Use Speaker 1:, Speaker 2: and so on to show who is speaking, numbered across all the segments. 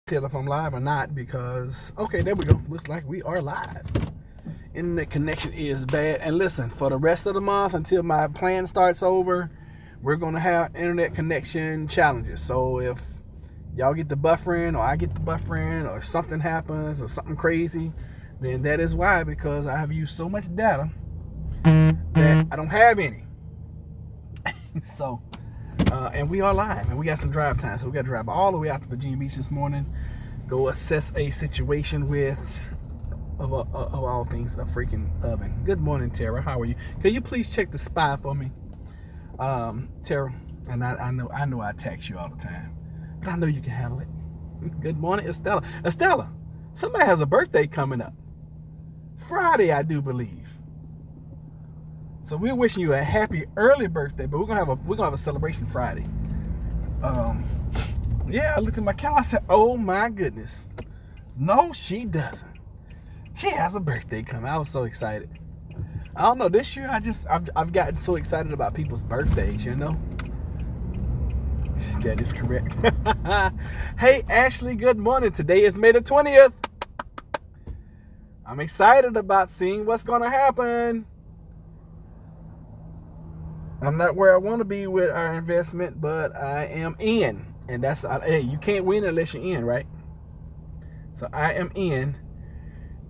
Speaker 1: Tell if I'm live or not because, okay, there we go. Looks like we are live. Internet connection is bad. And listen, for the rest of the month until my plan starts over, we're going to have internet connection challenges. So if y'all get the buffering or I get the buffering or something happens or something crazy, then that is why, because I have used so much data that I don't have any. So, and we are live and we got some drive time. So we got to drive all the way out to Virginia Beach this morning, go assess a situation with, of all things, a freaking oven. Good morning, Tara. How are you? Can you please check the spy for me? Tara, and I know I text you all the time, but I know you can handle it. Good morning, Estella. Estella, somebody has a birthday coming up. Friday, I do believe. So we're wishing you a happy early birthday, but we're gonna have a celebration Friday. Yeah, I looked at my calendar. I said, "Oh my goodness, no, she doesn't. She has a birthday coming." I was so excited. I don't know. This year, I've gotten so excited about people's birthdays. You know, that is correct. Hey, Ashley. Good morning. Today is May the 20th. I'm excited about seeing what's gonna happen. I'm not where I want to be with our investment, but I am in. And that's, hey, you can't win unless you're in, right? So I am in.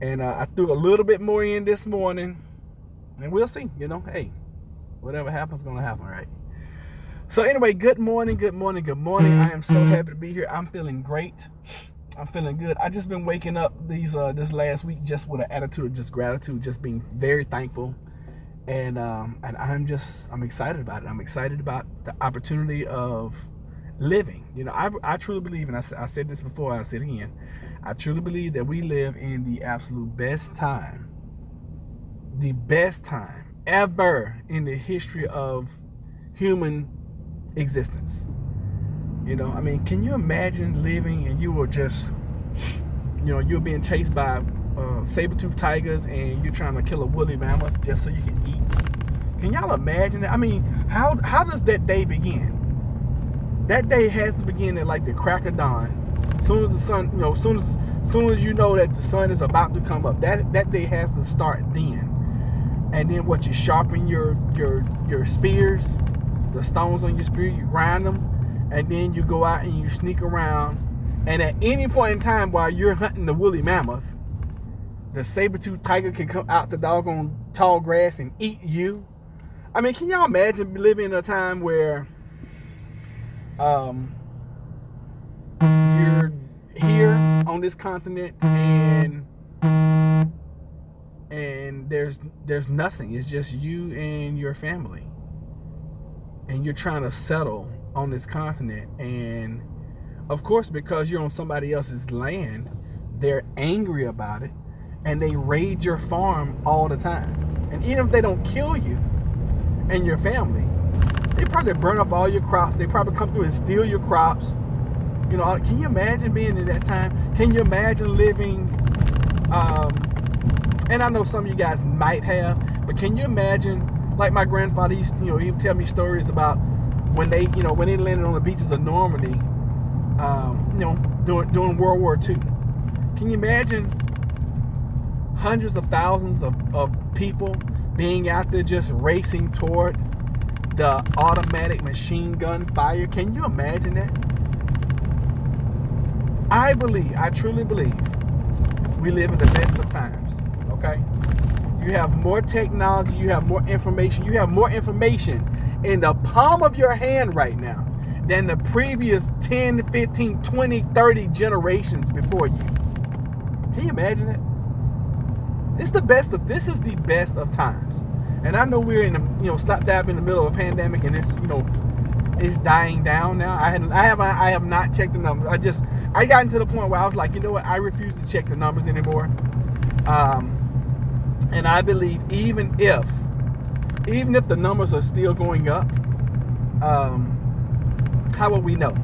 Speaker 1: And I threw a little bit more in this morning. And we'll see, you know, hey, whatever happens is going to happen, right? So anyway, good morning, good morning, good morning. I am so happy to be here. I'm feeling great. I'm feeling good. I just been waking up this last week just with an attitude of just gratitude, just being very thankful. And I'm excited about it. I'm excited about the opportunity of living. You know, I truly believe, and I said this before, I'll say it again. I truly believe that we live in the absolute best time ever in the history of human existence. You know, I mean, can you imagine living and you were just, you know, you're being chased by saber-toothed tigers and you're trying to kill a woolly mammoth just so you can eat? Can y'all imagine that? I mean, how does that day begin? That day has to begin at like the crack of dawn. As soon as the sun, you know, soon as you know that the sun is about to come up, that day has to start then. And then what, you sharpen your spears, the stones on your spear, you grind them, and then you go out and you sneak around. And at any point in time while you're hunting the woolly mammoth, the saber-toothed tiger can come out the doggone tall grass and eat you. I mean, can y'all imagine living in a time where you're here on this continent and there's nothing. It's just you and your family. And you're trying to settle on this continent. And of course, because you're on somebody else's land, they're angry about it. And they raid your farm all the time. And even if they don't kill you and your family, they probably burn up all your crops. They probably come through and steal your crops. You know, can you imagine being in that time? Can you imagine living, and I know some of you guys might have, but can you imagine, like my grandfather used to, you know, he would tell me stories about when they landed on the beaches of Normandy, you know, during World War II. Can you imagine hundreds of thousands of people being out there just racing toward the automatic machine gun fire? Can you imagine that? I truly believe we live in the best of times, okay? You have more technology, you have more information in the palm of your hand right now than the previous 10, 15, 20, 30 generations before you. Can you imagine it? This is the best of times. And I know we're in the, you know, slap dab in the middle of a pandemic and it's, you know, it's dying down now. I have not checked the numbers. I got into the point where I was like, you know what, I refuse to check the numbers anymore. And I believe even if the numbers are still going up, how will we know?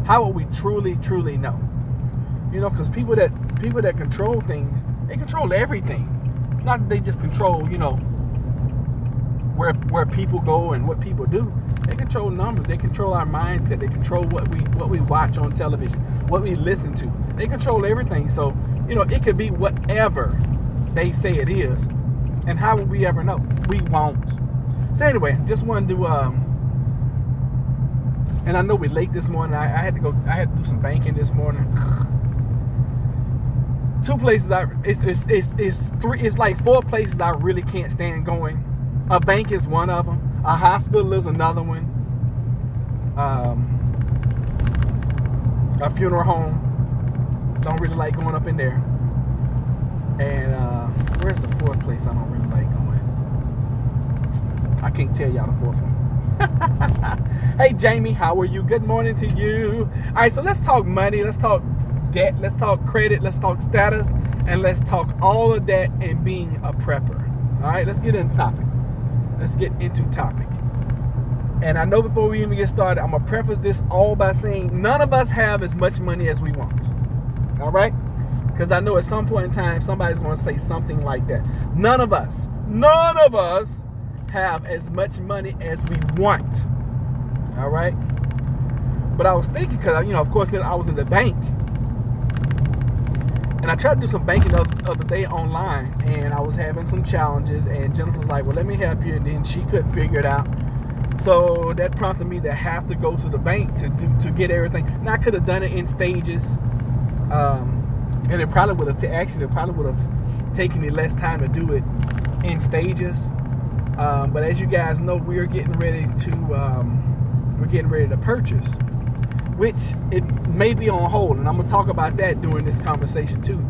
Speaker 1: How will we truly know? You know, because people that control things, they control everything. Not that they just control, you know, where people go and what people do. They control numbers. They control our mindset. They control what we watch on television, what we listen to. They control everything. So, it could be whatever they say it is. And how will we ever know? We won't. So anyway, just wanted to and I know we're late this morning. I had to do some banking this morning. Two places it's like 4 places I really can't stand going. A bank is one of them. A hospital is another one. A funeral home. Don't really like going up in there. And where's the 4th place I don't really like going? I can't tell y'all the 4th one. Hey Jamie, how are you? Good morning to you. All right, so let's talk money. Let's talk debt. Let's talk credit. Let's talk status. And let's talk all of that and being a prepper. All right, let's get into topic. And I know before we even get started, I'm going to preface this all by saying none of us have as much money as we want. All right? Because I know at some point in time, somebody's going to say something like that. None of us have as much money as we want. All right? But I was thinking, because, of course, then I was in the bank. And I tried to do some banking the other day online, and I was having some challenges, and Jennifer was like, well, let me help you, and then she couldn't figure it out. So that prompted me to have to go to the bank to get everything. And I could have done it in stages, and it probably would have taken me less time to do it in stages. But as you guys know, we're getting ready to purchase, which it may be on hold, and I'm gonna talk about that during this conversation too,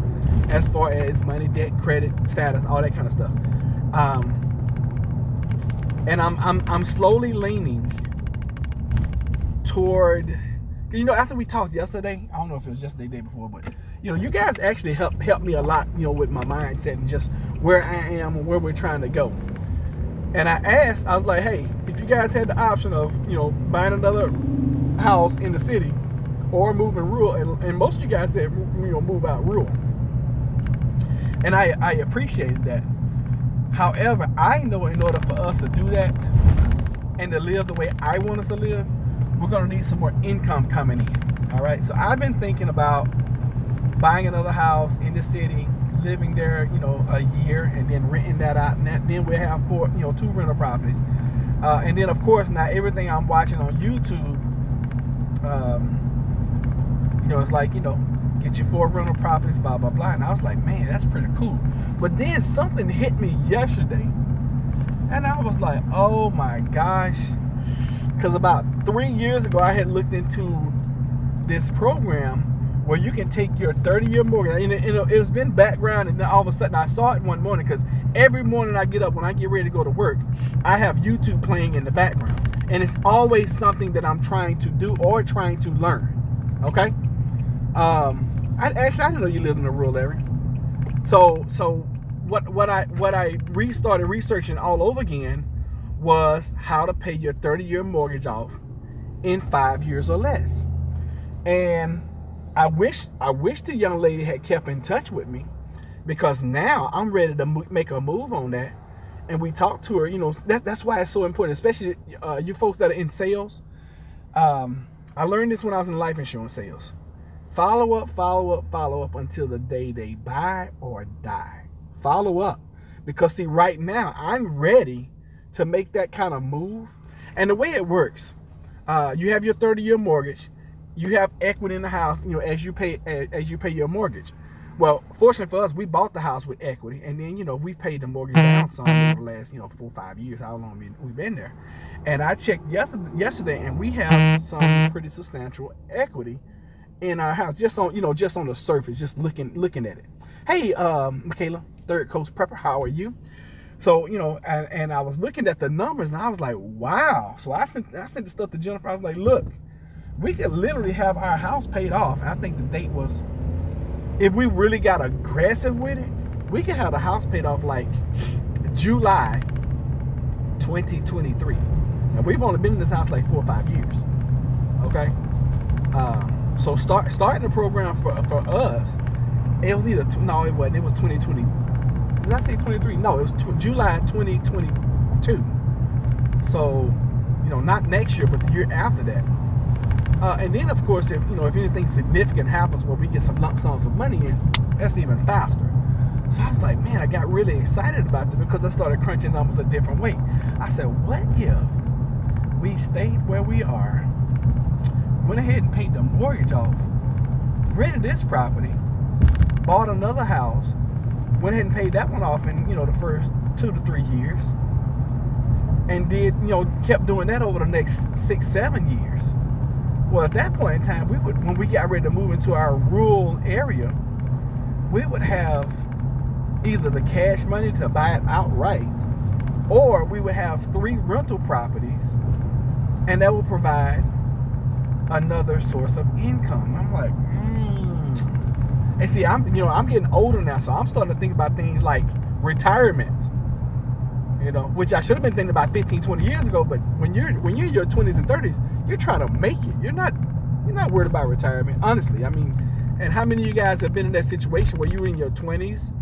Speaker 1: as far as money, debt, credit, status, all that kind of stuff. And I'm slowly leaning toward, after we talked yesterday, I don't know if it was yesterday, the day before, but you guys actually helped me a lot, with my mindset and just where I am and where we're trying to go. And I was like, hey, if you guys had the option of, buying another house in the city or moving rural, and most of you guys said, move out rural. And I appreciated that. However, I know in order for us to do that and to live the way I want us to live, we're going to need some more income coming in. All right. So I've been thinking about buying another house in the city, living there, a year, and then renting that out. And then we'll have 2 rental properties. And then, of course, now everything I'm watching on YouTube, it's like, get your 4 rental properties, blah, blah, blah. And I was like, man, that's pretty cool. But then something hit me yesterday. And I was like, oh my gosh. Because about 3 years ago, I had looked into this program where you can take your 30-year mortgage. And it's been background, and then all of a sudden I saw it one morning, because every morning I get up, when I get ready to go to work, I have YouTube playing in the background. And it's always something that I'm trying to do or trying to learn. Okay? I didn't know you lived in a rural area. So what I restarted researching all over again was how to pay your 30-year mortgage off in 5 years or less. And I wish the young lady had kept in touch with me, because now I'm ready to make a move on that. And we talked to her. That's why it's so important, especially you folks that are in sales. I learned this when I was in life insurance sales. Follow up until the day they buy or die. Follow up. Because see, right now, I'm ready to make that kind of move. And the way it works, you have your 30-year mortgage. You have equity in the house, as you pay your mortgage. Well, fortunately for us, we bought the house with equity, and then we paid the mortgage down some over the last 4 or 5 years. How long we've been there? And I checked yesterday, and we have some pretty substantial equity in our house, just on the surface, just looking at it. Hey, Michaela, Third Coast Prepper, how are you? So and I was looking at the numbers, and I was like, wow. So I sent the stuff to Jennifer. I was like, look, we could literally have our house paid off. And I think the date was, if we really got aggressive with it, we could have the house paid off like July 2023. Now, we've only been in this house like 4 or 5 years. Okay. So starting the program for us, it was either, no, it wasn't. It was 2020. Did I say 23? No, it was July 2022. So not next year, but the year after that. And then, of course, if anything significant happens where we get some lump sums of money in, that's even faster. So I was like, man, I got really excited about this because I started crunching numbers a different way. I said, what if we stayed where we are, went ahead and paid the mortgage off, rented this property, bought another house, went ahead and paid that one off in, the first 2 to 3 years, and did, kept doing that over the next 6-7 years. Well, at that point in time, when we got ready to move into our rural area, we would have either the cash money to buy it outright, or we would have 3 rental properties, and that will provide another source of income. I'm like, And see, I'm getting older now, so I'm starting to think about things like retirement. Which I should have been thinking about 15, 20 years ago. But when you're in your 20s and 30s, you're trying to make it. You're not worried about retirement, honestly. I mean, and how many of you guys have been in that situation where you're in your 20s,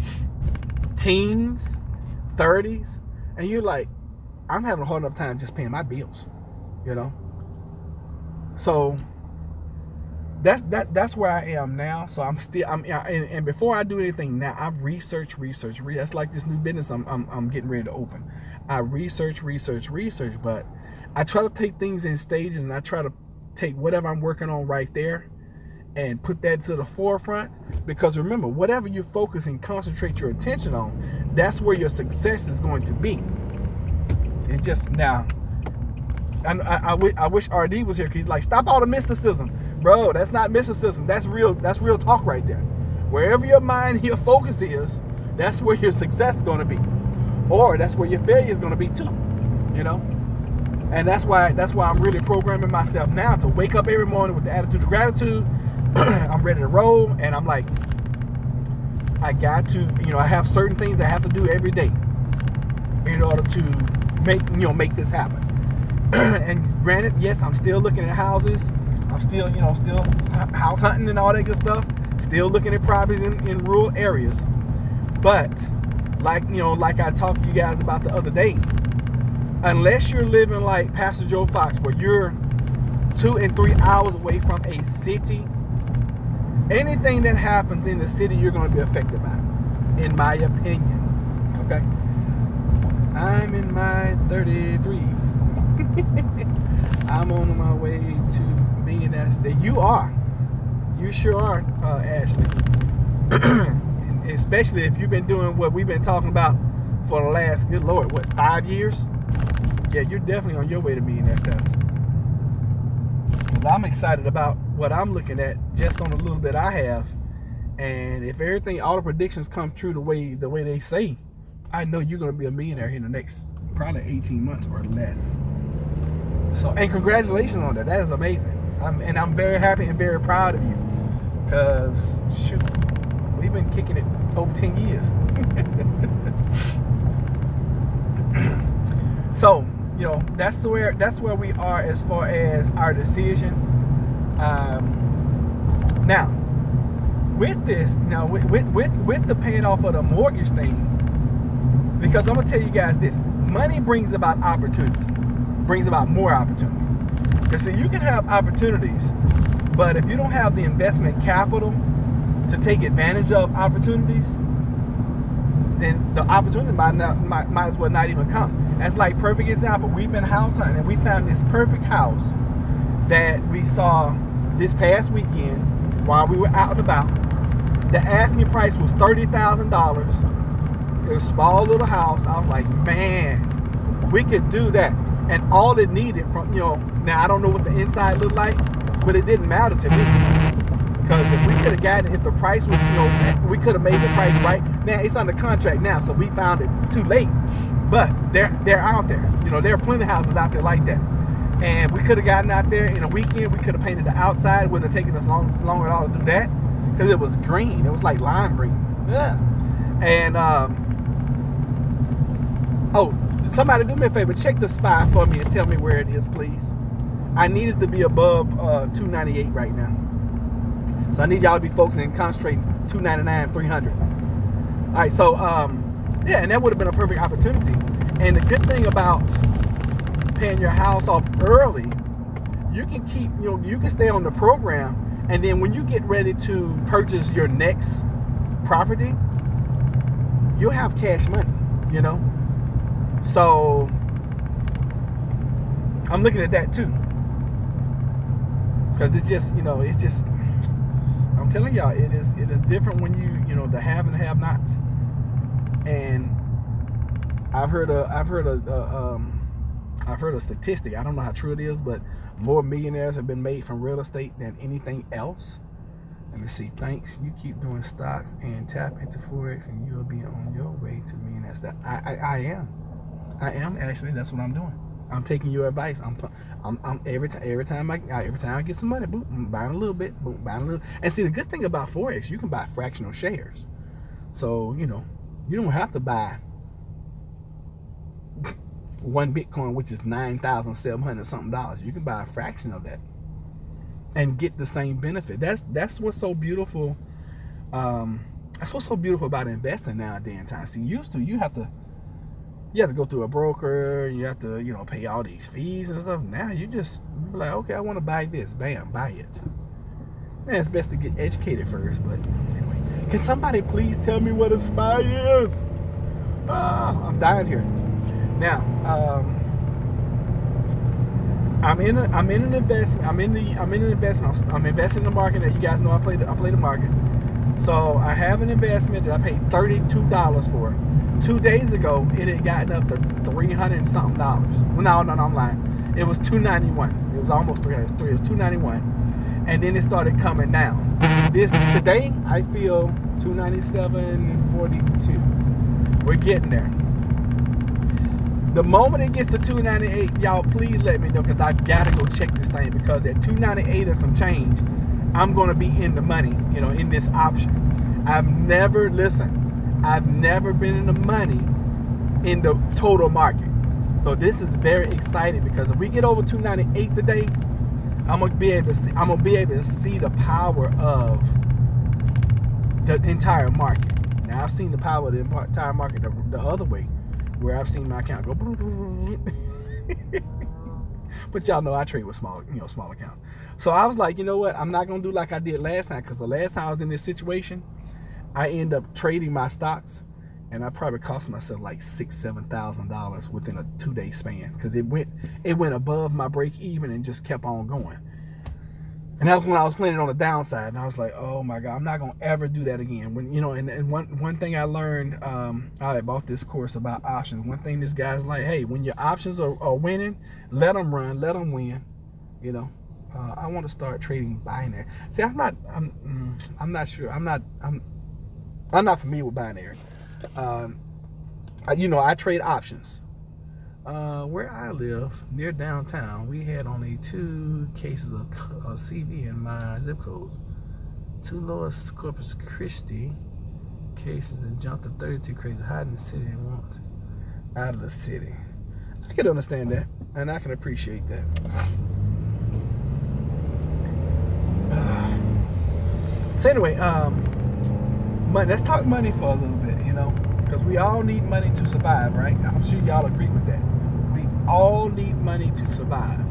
Speaker 1: teens, 30s, and you're like, I'm having a hard enough time just paying my bills, So that's where I am now. So and before I do anything now, I research. That's like this new business I'm getting ready to open. I research, but I try to take things in stages, and I try to take whatever I'm working on right there and put that to the forefront. Because remember, whatever you focus and concentrate your attention on, that's where your success is going to be. It's just now. I wish RD was here, because he's like, stop all the mysticism. Bro, that's not mysticism. That's real talk right there. Wherever your mind, your focus is, that's where your success is going to be. Or that's where your failure is going to be too. And that's why I'm really programming myself now to wake up every morning with the attitude of gratitude. I'm ready to roll, and I'm like, I got to, I have certain things that I have to do every day in order to make this happen. And granted, yes, I'm still looking at houses. I'm still house hunting and all that good stuff. Still looking at properties in rural areas. But like I talked to you guys about the other day, unless you're living like Pastor Joe Fox, where you're 2 and 3 hours away from a city, anything that happens in the city, you're going to be affected by it, in my opinion. Okay? I'm in my 33s. I'm on my way to millionaire state. You are. You sure are, Ashley. Especially if you've been doing what we've been talking about for the last, good Lord, 5 years? Yeah, you're definitely on your way to millionaire status. Well, I'm excited about what I'm looking at just on a little bit I have. And if everything, all the predictions come true the way they say, I know you're going to be a millionaire here in the next probably 18 months or less. So, and congratulations on that. That is amazing. I'm very happy and very proud of you. Because, shoot, we've been kicking it over 10 years. So, that's where we are as far as our decision. Now, with this, with the paying off of the mortgage thing, because I'm gonna tell you guys this: money brings about opportunity, brings about more opportunity. Because see, you can have opportunities, but if you don't have the investment capital to take advantage of opportunities, then the opportunity might as well not even come. That's like perfect example. We've been house hunting, and we found this perfect house that we saw this past weekend while we were out and about. The asking price was $30,000. It was a small little house. I was like, man, we could do that. And all it needed from, now I don't know what the inside looked like, but it didn't matter to me. Because if we could have gotten, if the price was, we could have made the price right. Now it's under contract now, so we found it too late. But they're out there. There are plenty of houses out there like that. And we could have gotten out there in a weekend. We could have painted the outside. It wouldn't have taken us long at all to do that, because it was green. It was like lime green. Yeah. And somebody do me a favor. Check the spy for me and tell me where it is, please. I need it to be above 298 right now. So I need y'all to be focusing and concentrating 299, 300. All right, so yeah, and that would have been a perfect opportunity. And the good thing about paying your house off early, you can keep, you can stay on the program, and then when you get ready to purchase your next property, you'll have cash money, So I'm looking at that too, because it's just, I'm telling y'all, it is different when you the have and the have-nots. And I've heard a statistic. I don't know how true it is, but more millionaires have been made from real estate than anything else. Let me see. Thanks. You keep doing stocks and tap into Forex, and you'll be on your way to millionaires. That I am actually. That's what I'm doing. I'm taking your advice. I'm every time I get some money, boom, I'm buying a little bit, boom, buying a little. And see, the good thing about Forex, you can buy fractional shares. So you don't have to buy one Bitcoin, which is $9,700 something dollars. You can buy a fraction of that and get the same benefit. That's what's so beautiful. That's what's so beautiful about investing nowadays in time. See, used to you have to go through a broker, you have to pay all these fees and stuff. Now you're like, okay, I want to buy this, bam, buy it. And it's best to get educated first, but anyway, can somebody please tell me what a SPY is? I'm dying here. Now, I'm in an investment. I'm in an investment. I'm investing in the market. That you guys know I play the market. So I have an investment that I paid $32 for. 2 days ago, it had gotten up to $300 and something dollars. Well, no, I'm lying. It was $291. It was almost $300. It was $291, and then it started coming down. Today, I feel $297.42. We're getting there. The moment it gets to $298, y'all please let me know, because I gotta go check this thing, because at $298 and some change, I'm gonna be in the money, in this option. I've never been in the money in the total market. So this is very exciting, because if we get over $298 today, I'm gonna be able to see the power of the entire market. Now I've seen the power of the entire market the other way, where I've seen my account go. But y'all know I trade with small accounts. So I was like, you know what? I'm not gonna do like I did last time, because the last time I was in this situation, I end up trading my stocks, and I probably cost myself like $6,000-$7,000 within a 2-day span, because it went above my break even and just kept on going. And that's when I was playing it on the downside, and I was like, oh my God, I'm not gonna ever do that again. When and one thing I learned, I bought this course about options. One thing this guy's like, hey, when your options are winning, let them run, let them win. I want to start trading binary. See, I'm not sure. I'm not familiar with binary. I trade options. Where I live, near downtown, we had only 2 cases of CV in my zip code. 2 Lois Corpus Christi cases, and jumped to 32 cases hiding in the city and wants out of the city. I can understand that, and I can appreciate that. So anyway, money. Let's talk money for a little bit, because we all need money to survive, right? I'm sure y'all agree with that. We all need money to survive.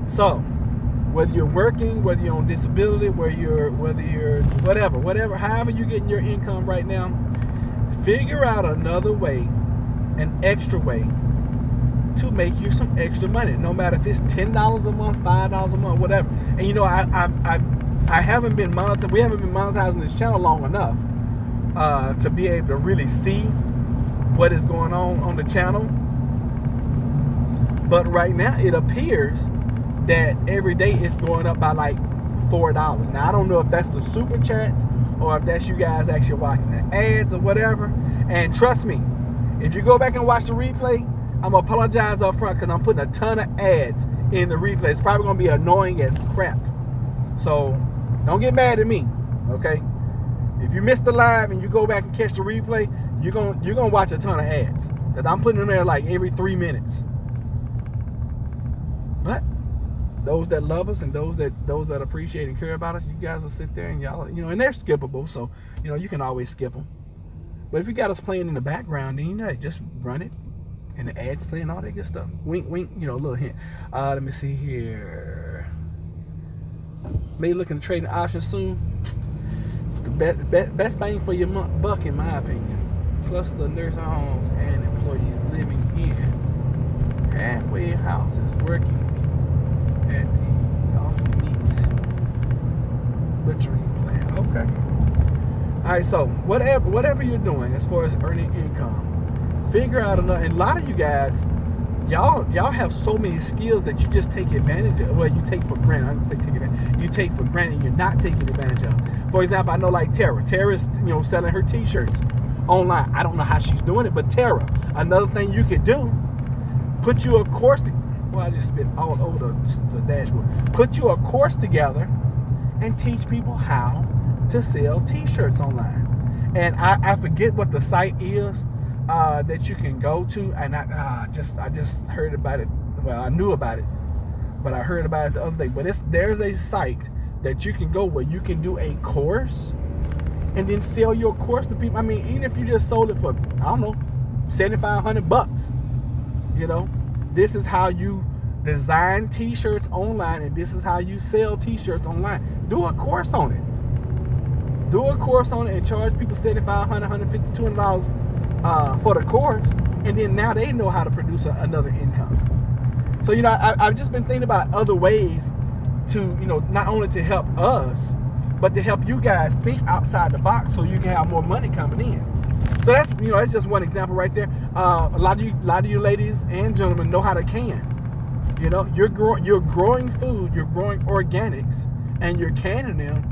Speaker 1: So whether you're working, whether you're on disability, whether you're whatever, however you're getting your income right now, figure out another way, an extra way to make you some extra money. No matter if it's $10 a month, $5 a month, whatever. And I haven't been monetized. We haven't been monetizing this channel long enough to be able to really see what is going on the channel. But right now, it appears that every day it's going up by like $4. Now I don't know if that's the super chats or if that's you guys actually watching the ads or whatever. And trust me, if you go back and watch the replay, I'm gonna apologize up front, because I'm putting a ton of ads in the replay. It's probably gonna be annoying as crap. So don't get mad at me, okay? If you missed the live and you go back and catch the replay, you're gonna watch a ton of ads, because I'm putting them there like every 3 minutes. But those that love us and those that appreciate and care about us, you guys will sit there and y'all, and they're skippable, so you can always skip them. But if you got us playing in the background, then just run it and the ads play and all that good stuff. Wink, wink, a little hint. Let me see here. May looking to trade an option soon. It's the best bang for your buck, in my opinion. Cluster of nursing homes and employees living in halfway houses, working at the off-meat butchering plant. Okay. All right. So whatever you're doing as far as earning income, figure out another. And a lot of you guys, y'all have so many skills that you just take advantage of. Well, you take for granted. I didn't say take advantage. You take for granted and you're not taking advantage of. For example, I know like Tara. Tara's selling her t-shirts online. I don't know how she's doing it, but Tara, another thing you could do, put you a course. Well, I just spit all over the dashboard. Put you a course together and teach people how to sell t-shirts online. And I forget what the site is that you can go to, and I just heard about it. Well, I knew about it, but I heard about it the other day. But there's a site that you can go where you can do a course and then sell your course to people. I mean, even if you just sold it for, I don't know, $7,500, this is how you design t-shirts online, and this is how you sell t-shirts online. Do a course on it. Do a course on it and charge people $7,500, $150, $200 for the course, and then now they know how to produce another income. So I've just been thinking about other ways to not only to help us, but to help you guys think outside the box so you can have more money coming in. So that's that's just one example right there. A lot of you ladies and gentlemen know how to can. You're growing food, you're growing organics, and you're canning them.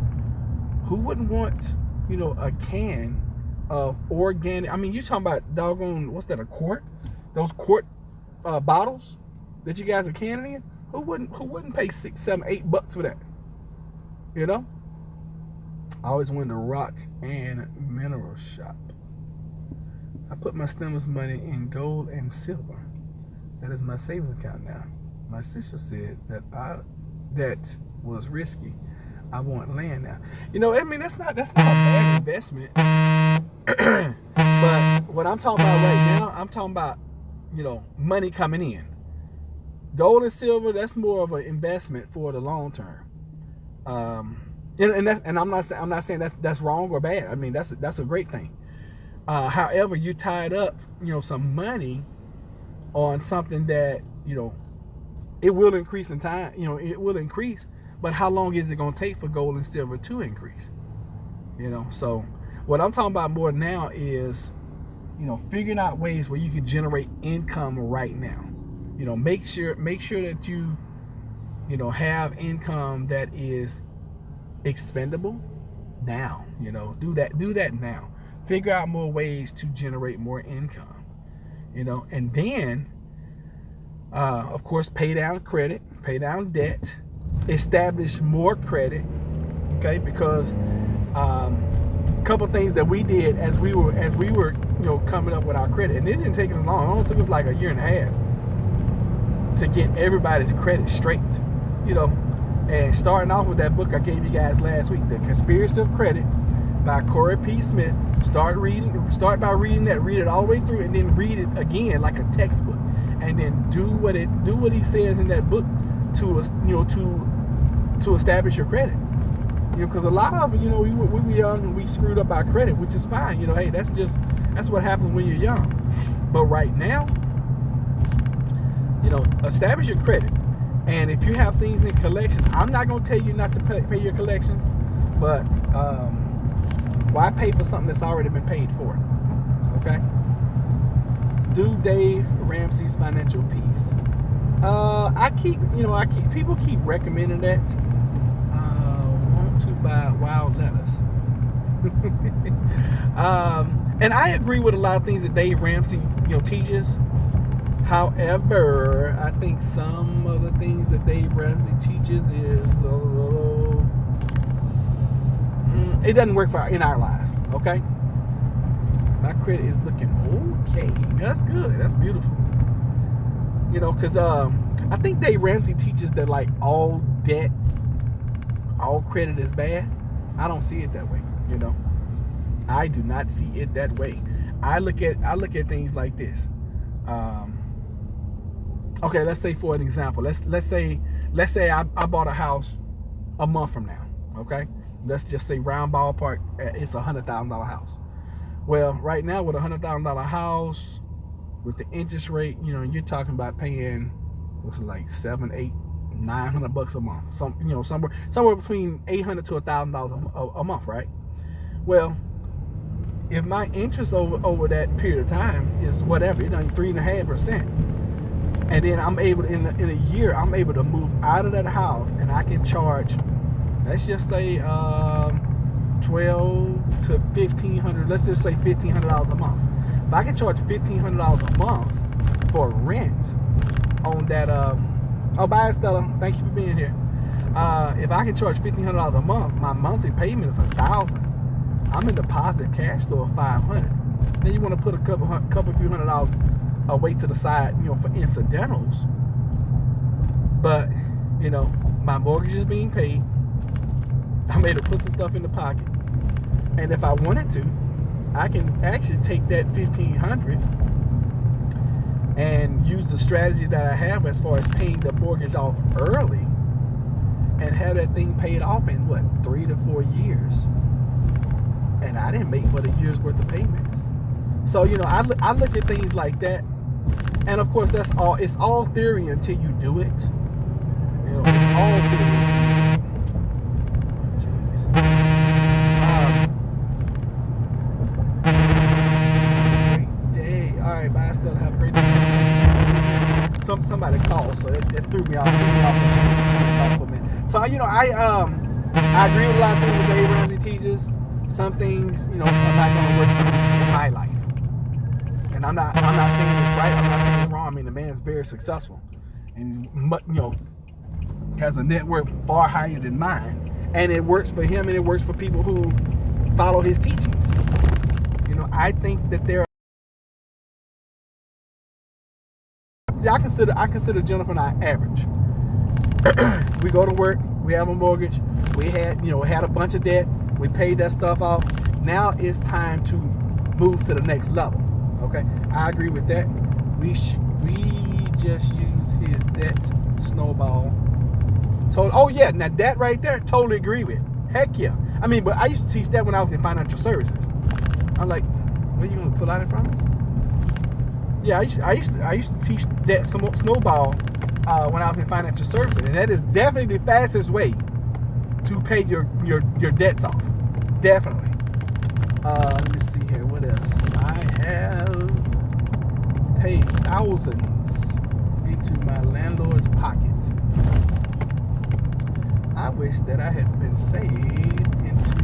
Speaker 1: Who wouldn't want a can of organic? I mean, you talking about doggone, what's that, a quart? Those quart bottles that you guys are canning in? Who wouldn't pay $6, $7, $8 for that? I always wanted to rock and mineral shop. I put my stimulus money in gold and silver. That is my savings account now. My sister said that was risky. I want land now. I mean, that's not a bad investment. But what I'm talking about right now, I'm talking about, money coming in. Gold and silver, that's more of an investment for the long term. And I'm not saying that's wrong or bad. I mean, that's a great thing. However, you tied up, some money on something that, it will increase in time. It will increase, but how long is it going to take for gold and silver to increase? So what I'm talking about more now is, figuring out ways where you can generate income right now. Make sure that you, have income that is expendable now. Do that now. Figure out more ways to generate more income. And then, of course, pay down credit, pay down debt, establish more credit. Okay, because a couple things that we did as we were coming up with our credit, and it didn't take us long. It only took us like a year and a half to get everybody's credit straight. And starting off with that book I gave you guys last week, The Conspiracy of Credit by Corey P. Smith. Start by reading that, read it all the way through, and then read it again like a textbook, and then do what he says in that book to establish your credit. Because a lot of we were young and we screwed up our credit, which is fine. Hey, that's what happens when you're young. But right now, establish your credit. And if you have things in collections, I'm not going to tell you not to pay your collections, but why pay for something that's already been paid for? Okay? Do Dave Ramsey's Financial Peace. People keep recommending that. Want to buy wild lettuce. And I agree with a lot of things that Dave Ramsey, teaches. However, I think some of the things that Dave Ramsey teaches is a little, it doesn't work in our lives, okay? My credit is looking okay. That's good. That's beautiful. Because I think Dave Ramsey teaches that like all debt, all credit is bad. I don't see it that way, I do not see it that way. I look at things like this. Okay, let's say for an example, let's say I bought a house a month from now. Okay, let's just say round ballpark, it's $100,000 house. Well, right now with $100,000 house, with the interest rate, you're talking about paying what's it, like $700, $800, $900 a month. Somewhere between $800 to $1,000 a month, right? Well, if my interest over that period of time is whatever, 3.5%, and then I'm able in a year I'm able to move out of that house, and I can charge, let's just say $1,200 to $1,500. Let's just say $1,500 a month. If I can charge $1,500 a month for rent on that, bye Stella, thank you for being here. If I can charge $1,500 a month, my monthly payment is $1,000. I'm in deposit cash flow of $500. Then you want to put a couple few $100 away to the side, for incidentals. But my mortgage is being paid. I'm able to put some stuff in the pocket, and if I wanted to, I can actually take that $1,500 and use the strategy that I have as far as paying the mortgage off early, and have that thing paid off in 3 to 4 years. And I didn't make but a year's worth of payments. So I look at things like that, and of course it's all theory until you do it. It's all theory. Great day. All right, bye. Still have a great day. Somebody called, so it threw me off. For a minute. So I agree with a lot of things that Dave Ramsey teaches. Some things, are not going to work for me in my life. And I'm not saying it's right. I'm not saying it's wrong. I mean, the man's very successful, and has a net worth far higher than mine. And it works for him, and it works for people who follow his teachings. I think that I consider Jennifer and I average. We go to work. We have a mortgage. We had a bunch of debt. We paid that stuff off. Now it's time to move to the next level. Okay, I agree with that. We just use his debt snowball. Oh yeah, now that right there, totally agree with. Heck yeah. I mean, but I used to teach that when I was in financial services. I'm like, what are you gonna pull out in front of me? Yeah, I used to teach that snowball when I was in financial services, and that is definitely the fastest way to pay your debts off. Definitely. Let me see here. What else? I have paid thousands into my landlord's pocket. I wish that I had been saved into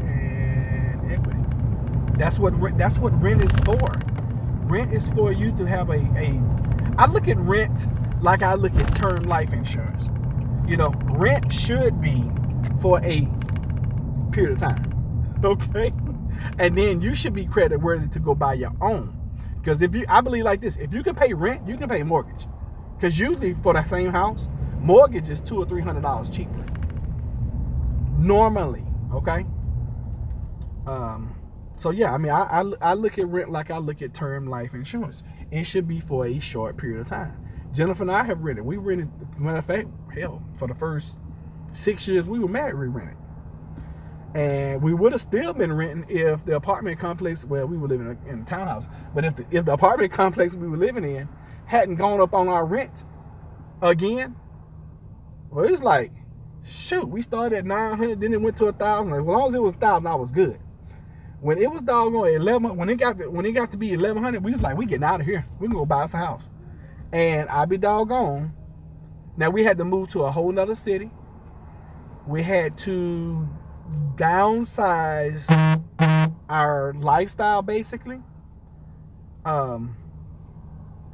Speaker 1: an equity. That's what rent is for. Rent is for you to have I look at rent like I look at term life insurance. Rent should be for a period of time, okay? And then you should be credit worthy to go buy your own. Because I believe like this, if you can pay rent, you can pay mortgage. Because usually for the same house, mortgage is $200 or $300 cheaper. Normally, okay? So yeah, I mean, I look at rent like I look at term life insurance. It should be for a short period of time. Jennifer and I have rented. We rented, matter of fact, hell, for the first 6 years we were married, we rented. And we would have still been renting if the apartment complex, well, we were living in a townhouse, but if the apartment complex we were living in hadn't gone up on our rent again, well, it was like, shoot, we started at $900, then it went to $1,000. As long as it was $1,000, I was good. When it was doggone 11, when it got to be $1,100, we was like, we getting out of here. We can go buy us a house. And I be doggone. Now we had to move to a whole nother city. We had to downsize our lifestyle basically. And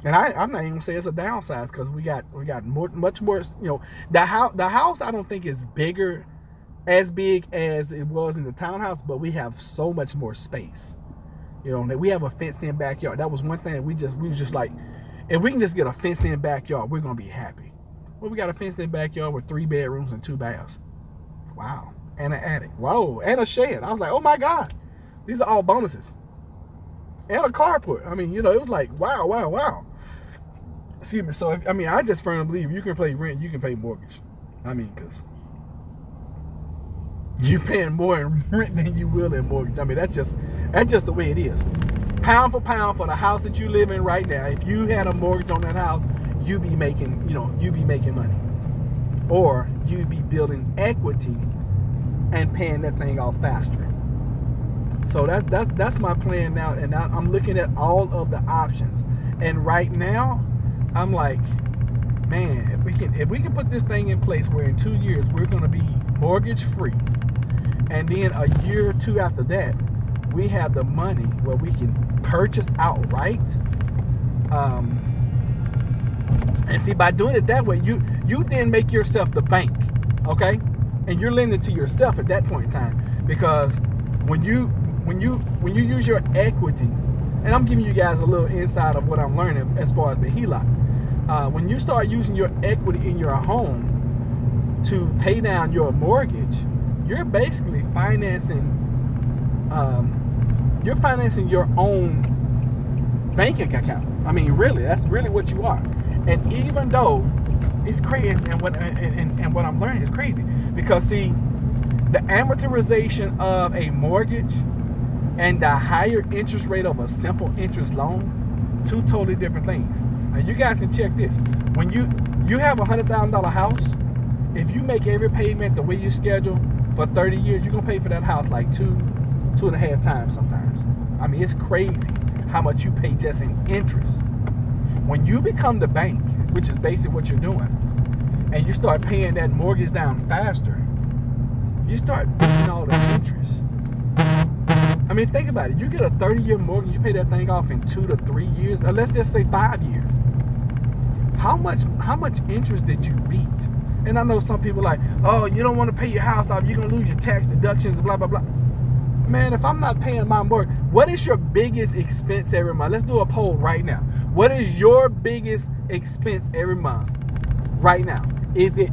Speaker 1: I'm not even gonna say it's a downsize because we got much more. The house I don't think is as big as it was in the townhouse, but we have so much more space. That we have a fenced-in backyard. That was one thing that we was just like, if we can just get a fenced-in backyard, we're gonna be happy. Well, we got a fenced-in backyard with 3 bedrooms and 2 baths. Wow. And an attic. Whoa. And a shed. I was like, oh my God. These are all bonuses. And a carport. I mean, it was like, wow. excuse me. So I just firmly believe you can pay rent, you can pay mortgage. I mean, because you're paying more in rent than you will in mortgage. I mean, that's just the way it is. Pound for pound for the house that you live in right now. If you had a mortgage on that house, you be making money, or you be building equity and paying that thing off faster. So that's my plan now, and I'm looking at all of the options. And right now, I'm like, man, if we can put this thing in place where in 2 years we're going to be mortgage free, and then a year or two after that, we have the money where we can purchase outright. And see, by doing it that way, you then make yourself the bank, okay? And you're lending to yourself at that point in time, because when you use your equity, and I'm giving you guys a little insight of what I'm learning as far as the HELOC. When you start using your equity in your home to pay down your mortgage, you're basically financing your own banking account. I mean, really, that's really what you are. And even though it's crazy, and what I'm learning is crazy, because see, the amortization of a mortgage and the higher interest rate of a simple interest loan, two totally different things. And you guys can check this. When you have a $100,000 house, if you make every payment the way you schedule for 30 years, you're gonna pay for that house like two and a half times sometimes. I mean, it's crazy how much you pay just in interest. When you become the bank, which is basically what you're doing, and you start paying that mortgage down faster, you start paying all the interest. I mean, think about it. You get a 30-year mortgage, you pay that thing off in 2 to 3 years, or let's just say 5 years. How much interest did you beat? And I know some people are like, oh, you don't want to pay your house off, you're going to lose your tax deductions, blah, blah, blah. Man, if I'm not paying my mortgage, what is your biggest expense every month? Let's do a poll right now. What is your biggest expense every month right now? Is it,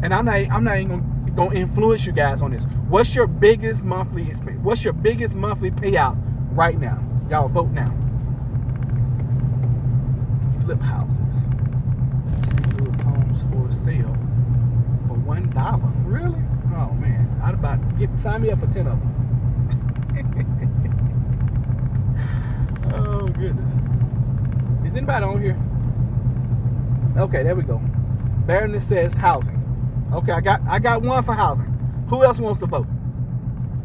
Speaker 1: and I'm not even going to influence you guys on this. What's your biggest monthly expense? What's your biggest monthly payout right now? Y'all vote now. To flip houses. St. Louis homes for sale for $1. Really? Oh man, I'd about sign me up for 10 of them. Oh goodness. Is anybody on here? Okay, there we go. Baroness says housing. Okay, I got one for housing. Who else wants to vote?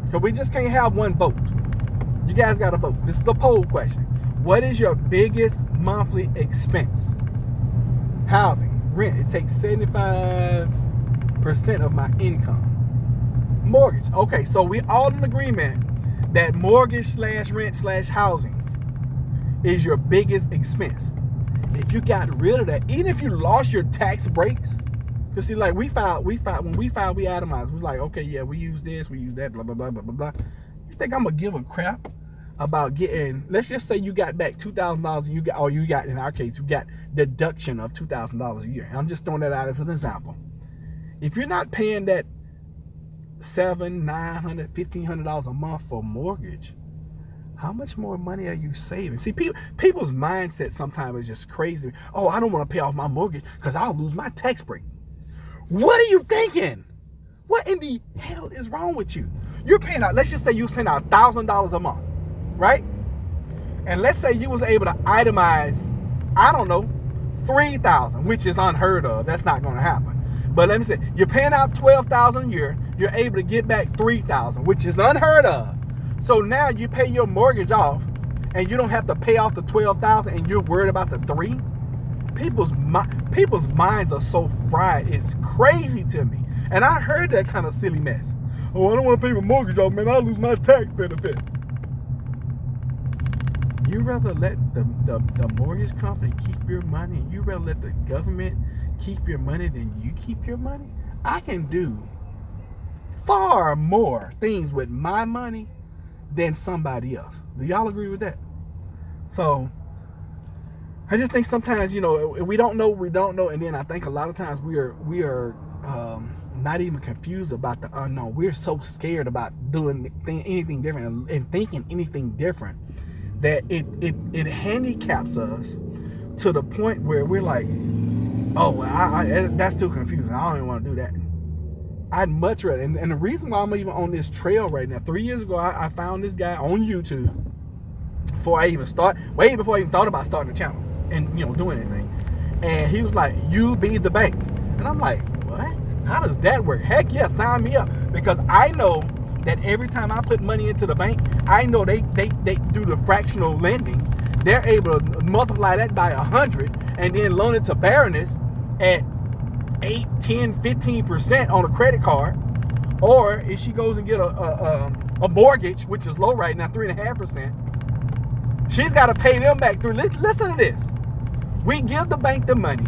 Speaker 1: Because we just can't have one vote. You guys got to vote. This is the poll question. What is your biggest monthly expense? Housing, rent. It takes 75% of my income. Mortgage. Okay, so we all in agreement that mortgage / rent / housing is your biggest expense. If you got rid of that, even if you lost your tax breaks, because see, like we itemized. We was like, okay, yeah, we use this, we use that, blah, blah, blah, blah, blah, blah. You think I'm going to give a crap about getting, let's just say you got back $2,000 and you got, in our case, you got deduction of $2,000 a year. And I'm just throwing that out as an example. If you're not paying that $700, $900, $1,500 a month for mortgage, how much more money are you saving? See, people's mindset sometimes is just crazy. Oh, I don't want to pay off my mortgage because I'll lose my tax break. What are you thinking? What in the hell is wrong with you? You're paying out, let's just say you was paying out $1,000 a month, right? And let's say you was able to itemize, I don't know, $3,000, which is unheard of. That's not going to happen. But let me say, you're paying out $12,000 a year. You're able to get back $3,000, which is unheard of. So now you pay your mortgage off, and you don't have to pay off the $12,000, and you're worried about the $3,000. People's minds are so fried. It's crazy to me. And I heard that kind of silly mess. Oh, I don't want to pay my mortgage off, man. I'll lose my tax benefit. You rather let the mortgage company keep your money, and you rather let the government keep your money than you keep your money? I can do far more things with my money than somebody else. Do y'all agree with that? So I just think sometimes, we don't know, and then I think a lot of times we are not even confused about the unknown. We're so scared about doing anything different and thinking anything different that it handicaps us to the point where we're like, oh, that's too confusing. I don't even want to do that. I'd much rather, and the reason why I'm even on this trail right now, 3 years ago, I found this guy on YouTube before I even way before I even thought about starting a channel and, doing anything. And he was like, you be the bank. And I'm like, what? How does that work? Heck yeah, sign me up. Because I know that every time I put money into the bank, I know they do the fractional lending. They're able to multiply that by 100 and then loan it to Baroness at 8, 10, 15% on a credit card. Or if she goes and get a mortgage, which is low right now, 3.5%, she's got to pay them back. Listen to this. We give the bank the money.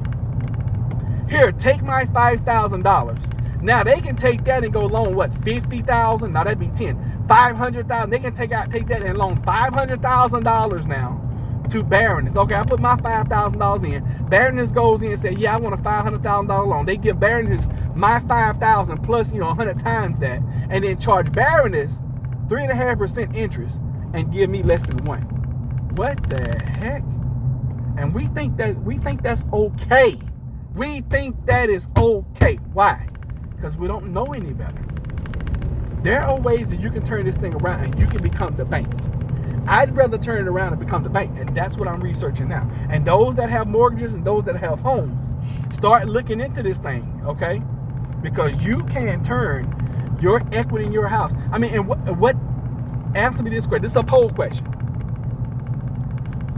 Speaker 1: Here, take my $5,000. Now they can take that and go loan what, $50,000? Now that'd be 10. $500,000. They can take that and loan $500,000 now to Baroness. Okay, I put my $5,000 in. Baroness goes in and says, yeah, I want a $500,000 loan. They give Baroness my $5,000 plus 100 times that, and then charge Baroness 3.5% interest and give me less than 1. What the heck? And we think that's okay. We think that is okay. Why? Because we don't know any better. There are ways that you can turn this thing around and you can become the bank. I'd rather turn it around and become the bank, and that's what I'm researching now. And those that have mortgages and those that have homes, start looking into this thing, okay? Because you can turn your equity in your house. I mean, and what? Answer me this question. This is a poll question.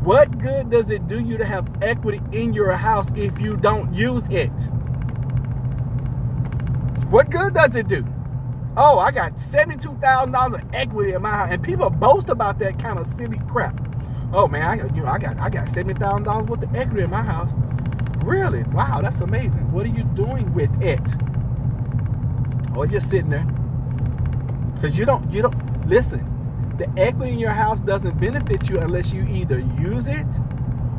Speaker 1: What good does it do you to have equity in your house if you don't use it? What good does it do? Oh, I got $72,000 of equity in my house, and people boast about that kind of silly crap. Oh man, I got $70,000 worth of equity in my house. Really? Wow, that's amazing. What are you doing with it? Or just sitting there? Because you don't listen. The equity in your house doesn't benefit you unless you either use it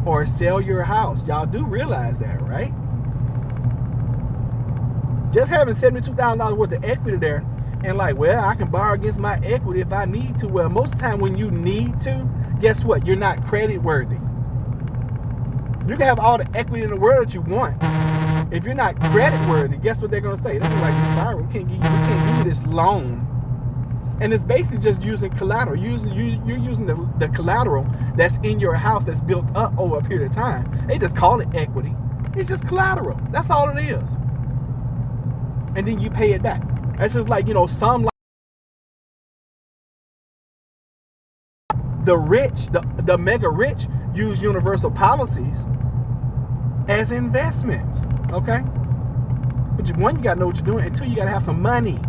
Speaker 1: or sell your house. Y'all do realize that, right? Just having $72,000 worth of equity there and like, well, I can borrow against my equity if I need to. Well, most of the time when you need to, guess what? You're not credit worthy. You can have all the equity in the world that you want. If you're not credit worthy, guess what they're going to say? They're like, sorry, we can't give you this loan. And it's basically just using collateral. You're using the collateral that's in your house that's built up over a period of time. They just call it equity. It's just collateral. That's all it is. And then you pay it back. That's just like, some the rich, the mega rich use universal policies as investments. Okay? But one, you gotta know what you're doing, and two, you gotta have some money.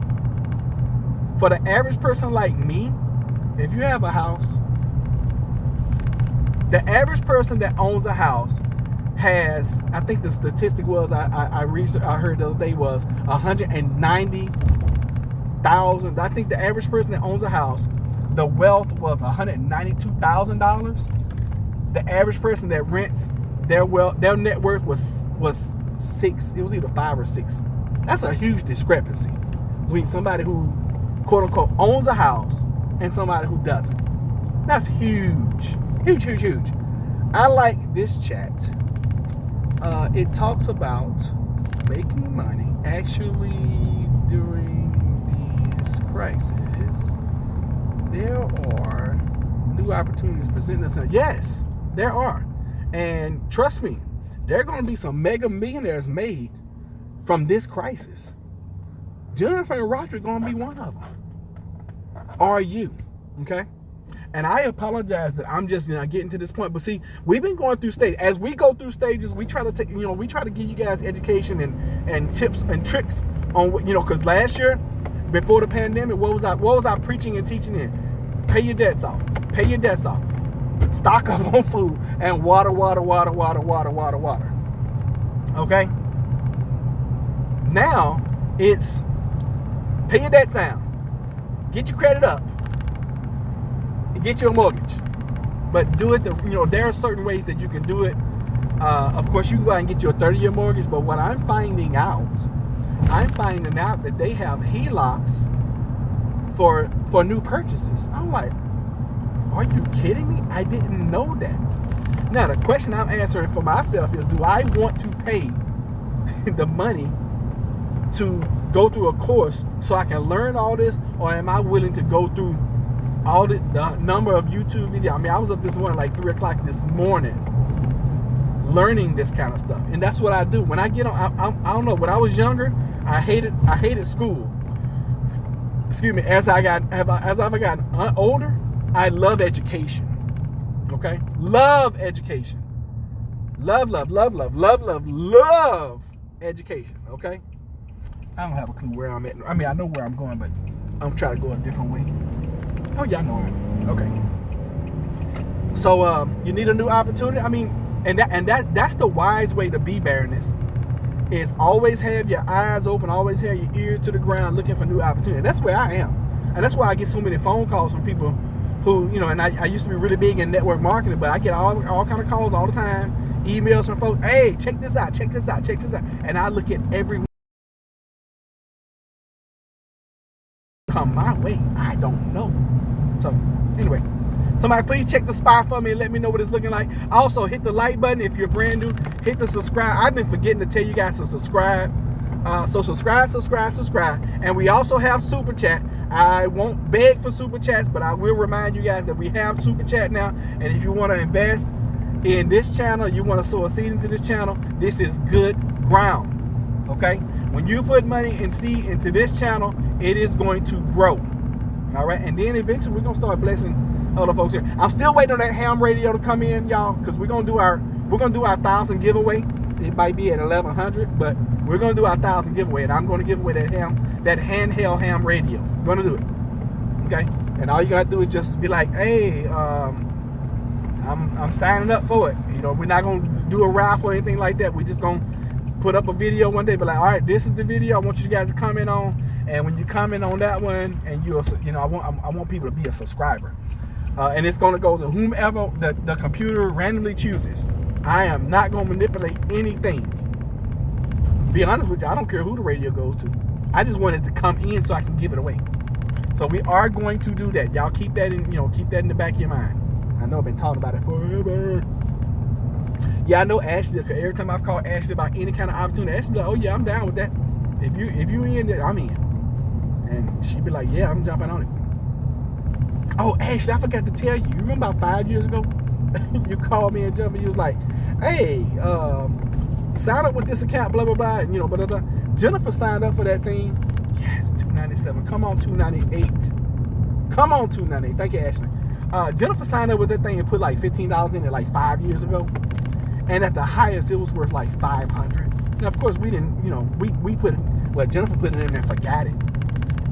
Speaker 1: For the average person like me, if you have a house, the average person that owns a house has, I think the statistic was, I heard the other day was 190,000. I think the average person that owns a house, the wealth was $192,000. The average person that rents, their net worth was 6. It was either 5 or 6. That's a huge discrepancy between somebody who, quote unquote, owns a house and somebody who doesn't. That's huge. Huge. I like this chat. It talks about making money actually during this crisis. There are new opportunities presenting themselves. Yes, there are. And trust me, there are going to be some mega millionaires made from this crisis. Jennifer and Roderick going to be one of them. Are you? Okay? And I apologize that I'm just getting to this point. But see, we've been going through stages. As we go through stages, we try to take, we try to give you guys education and tips and tricks on what, because last year, before the pandemic, what was I preaching and teaching in? Pay your debts off. Pay your debts off. Stock up on food and water. Okay? Now it's pay your debts down. Get your credit up. Get your mortgage, but do it. There are certain ways that you can do it. Of course, you can go out and get your 30-year mortgage. But what I'm finding out that they have HELOCs for new purchases. I'm like, are you kidding me? I didn't know that. Now, the question I'm answering for myself is, do I want to pay the money to go through a course so I can learn all this, or am I willing to go through all the number of YouTube videos? I mean, I was up this morning like 3 o'clock this morning learning this kind of stuff, and that's what I do. When I get on, I don't know. When I was younger, I hated school. Excuse me. As I've gotten older, I love education. Okay, love education. Love education. Okay. I don't have a clue where I'm at. I mean, I know where I'm going, but I'm trying to go a different way. Oh, y'all know it. Okay. So you need a new opportunity. I mean, that's the wise way to be, Baroness, is always have your eyes open, always have your ear to the ground looking for new opportunity. That's where I am. And that's why I get so many phone calls from people who, you know, and I used to be really big in network marketing, but I get all kind of calls all the time, emails from folks, hey, check this out. And I look at every come my way. I don't know. So anyway, somebody please check the spot for me and let me know what it's looking like. Also, hit the like button if you're brand new. Hit the subscribe. I've been forgetting to tell you guys to subscribe. So subscribe. And we also have Super Chat. I won't beg for Super Chats, but I will remind you guys that we have Super Chat now. And if you want to invest in this channel, you want to sow a seed into this channel, this is good ground. Okay? When you put money and seed into this channel, it is going to grow. All right? And then eventually we're going to start blessing other folks here. I'm still waiting on that ham radio to come in, y'all, because we're going to do our 1,000 giveaway. It might be at 1,100, but we're going to do our 1,000 giveaway, and I'm going to give away that handheld ham radio. I'm going to do it. Okay? And all you got to do is just be like, hey, I'm signing up for it. You know, we're not going to do a raffle or anything like that. We're just going to put up a video one day, be like, all right, this is the video I want you guys to comment on. And when you comment on that one, and I want people to be a subscriber. And it's going to go to whomever the computer randomly chooses. I am not going to manipulate anything. Be honest with you, I don't care who the radio goes to. I just want it to come in so I can give it away. So we are going to do that. Y'all keep that in the back of your mind. I know I've been talking about it forever. Yeah, I know Ashley. Every time I've called Ashley about any kind of opportunity, Ashley be like, "Oh yeah, I'm down with that. If you in there, I'm in." And she'd be like, "Yeah, I'm jumping on it." Oh, Ashley, I forgot to tell you. You remember about 5 years ago, you called me and jumped, and you was like, "Hey, sign up with this account, blah blah blah." And blah, blah, blah. Jennifer signed up for that thing. Yes, $297. Come on, $298. Come on, $298. Thank you, Ashley. Jennifer signed up with that thing and put like $15 in it like 5 years ago. And at the highest, it was worth like $500. Now, of course, we didn't, we put it, well, Jennifer put it in there and forgot it.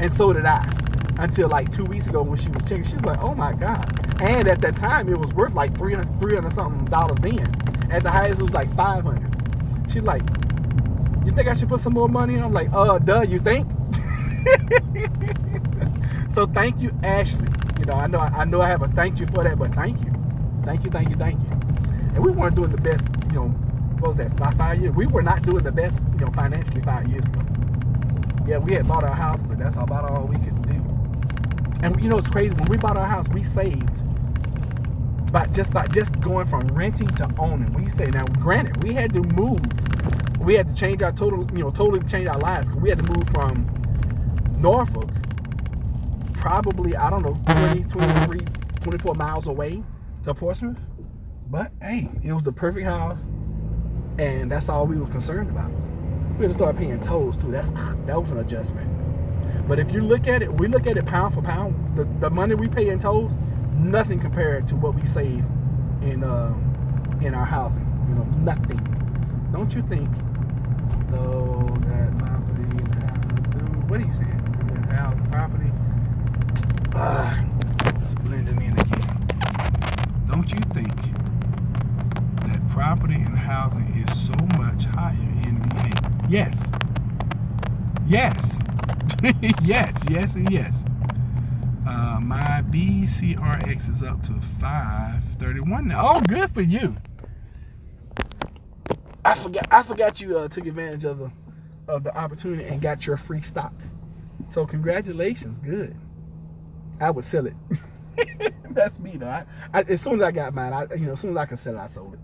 Speaker 1: And so did I. Until like 2 weeks ago when she was checking, she was like, oh my God. And at that time, it was worth like $300 something then. At the highest, it was like $500. She's like, you think I should put some more money in? I'm like, duh, you think? So thank you, Ashley. I know I haven't thanked you for that, but thank you. Thank you. And we weren't doing the best, what was that, about 5 years? We were not doing the best, financially 5 years ago. Yeah, we had bought our house, but that's about all we could do. And it's crazy, when we bought our house, we saved by just going from renting to owning. We saved. Now, granted, we had to move. We had to change our totally change our lives, because we had to move from Norfolk, probably, I don't know, 20, 23, 24 miles away to Portsmouth. But hey, it was the perfect house, and that's all we were concerned about. We had to start paying tolls too. That was an adjustment. But if you look at it, we look at it pound for pound. The money we pay in tolls, nothing compared to what we save in our housing. Nothing. Don't you think? Though that property, what are you saying? House property. It's blending in again. Don't you think that property and housing is so much higher in VA? Yes. Yes, and yes. My BCRX is up to 531 now. Oh, good for you. I forgot you took advantage of the opportunity and got your free stock. So congratulations, good. I would sell it. That's me though. As soon as I got mine, as soon as I could sell it, I sold it.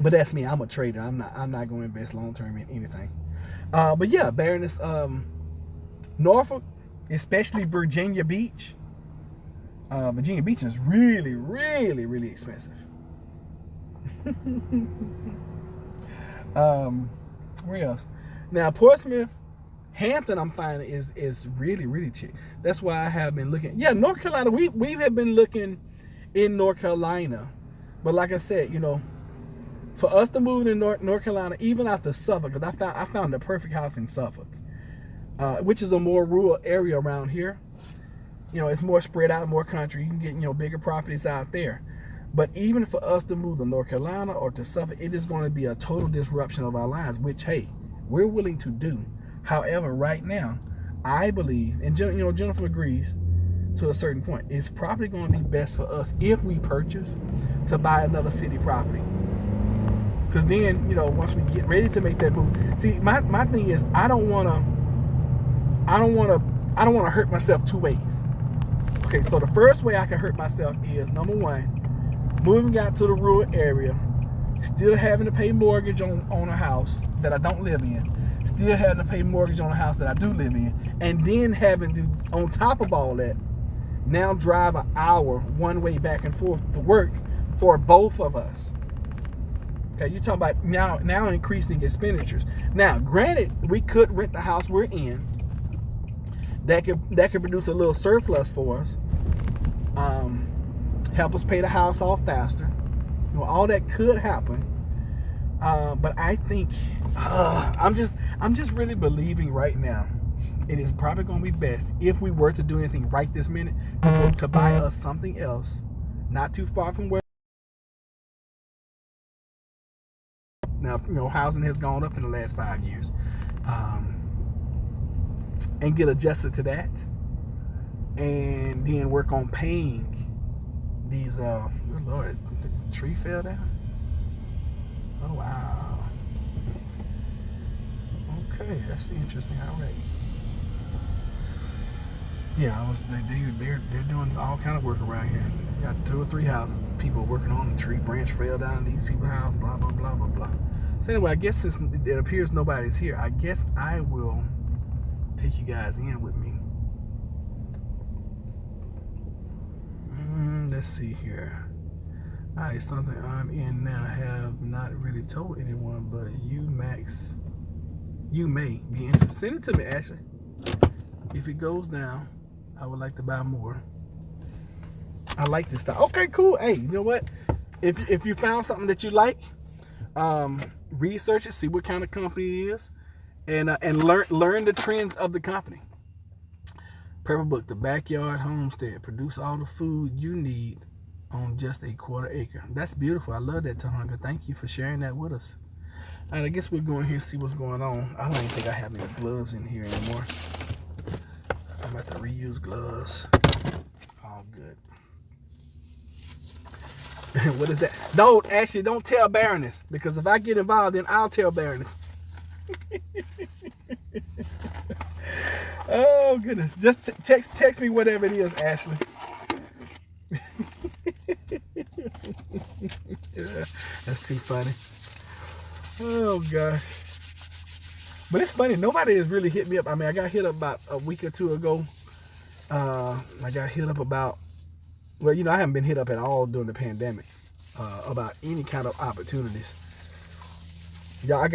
Speaker 1: But that's me. I'm a trader. I'm not going to invest long term in anything. But yeah, Baroness, Norfolk, especially Virginia Beach. Virginia Beach is really, really, really expensive. Where else? Now Portsmouth, Hampton, I'm finding is really, really cheap. That's why I have been looking. Yeah, North Carolina. We have been looking in North Carolina, but like I said, for us to move to North Carolina, even out to Suffolk, because I found the perfect house in Suffolk, which is a more rural area around here. It's more spread out, more country. You can get bigger properties out there. But even for us to move to North Carolina or to Suffolk, it is going to be a total disruption of our lives, which, hey, we're willing to do. However, right now, I believe, and Jennifer agrees to a certain point, it's probably going to be best for us if we purchase to buy another city property. Because then, once we get ready to make that move, see, my thing is I don't want to hurt myself two ways. Okay, so the first way I can hurt myself is, number one, moving out to the rural area, still having to pay mortgage on a house that I don't live in, still having to pay mortgage on a house that I do live in, and then having to, on top of all that, now drive an hour one way back and forth to work for both of us. Okay, you're talking about now increasing expenditures. Now, granted, we could rent the house we're in. That could produce a little surplus for us. Help us pay the house off faster. All that could happen. But I think I'm just really believing right now it is probably going to be best if we were to do anything right this minute to buy us something else, not too far from where. Now, housing has gone up in the last 5 years, and get adjusted to that, and then work on paying these. Good Lord, the tree fell down. Oh wow. Okay, that's interesting. All right. Yeah, they're doing all kind of work around here. Got 2 or 3 houses. People working on the tree branch fell down in these people's house. Blah blah blah blah blah. So anyway, I guess since it appears nobody's here, I guess I will take you guys in with me. Let's see here. All right, something I'm in now. Have not really told anyone, but you may be interested. Send it to me, Ashley. If it goes down, I would like to buy more. I like this stuff. Okay, cool. Hey, you know what? If you found something that you like, research it, see what kind of company it is, and learn the trends of the company. Pepper Book, the backyard homestead, produce all the food you need on just a quarter acre. That's beautiful. I love that, Tahanga. Thank you for sharing that with us. All right, I guess we'll go in here and see what's going on. I don't even think I have any gloves in here anymore. I'm about to reuse gloves. All good. What is that? Don't tell Baroness, because if I get involved, then I'll tell Baroness. Oh goodness! Just text me whatever it is, Ashley. Yeah, that's too funny. Oh gosh! But it's funny. Nobody has really hit me up. I mean, I got hit up about a week or two ago. I got hit up about. Well, I haven't been hit up at all during the pandemic about any kind of opportunities. Yeah, I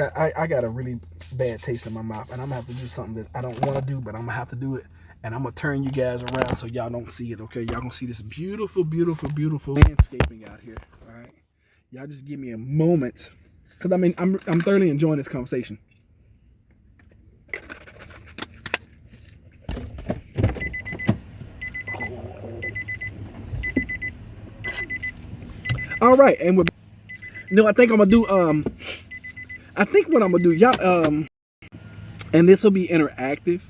Speaker 1: got a really bad taste in my mouth, and I'm gonna have to do something that I don't want to do, but I'm gonna have to do it, and I'm gonna turn you guys around so y'all don't see it. Okay, y'all gonna see this beautiful, beautiful, beautiful landscaping out here. All right, y'all just give me a moment, because I mean I'm thoroughly enjoying this conversation. All right, and I think I'm gonna do I think what I'm gonna do, y'all, and this will be interactive,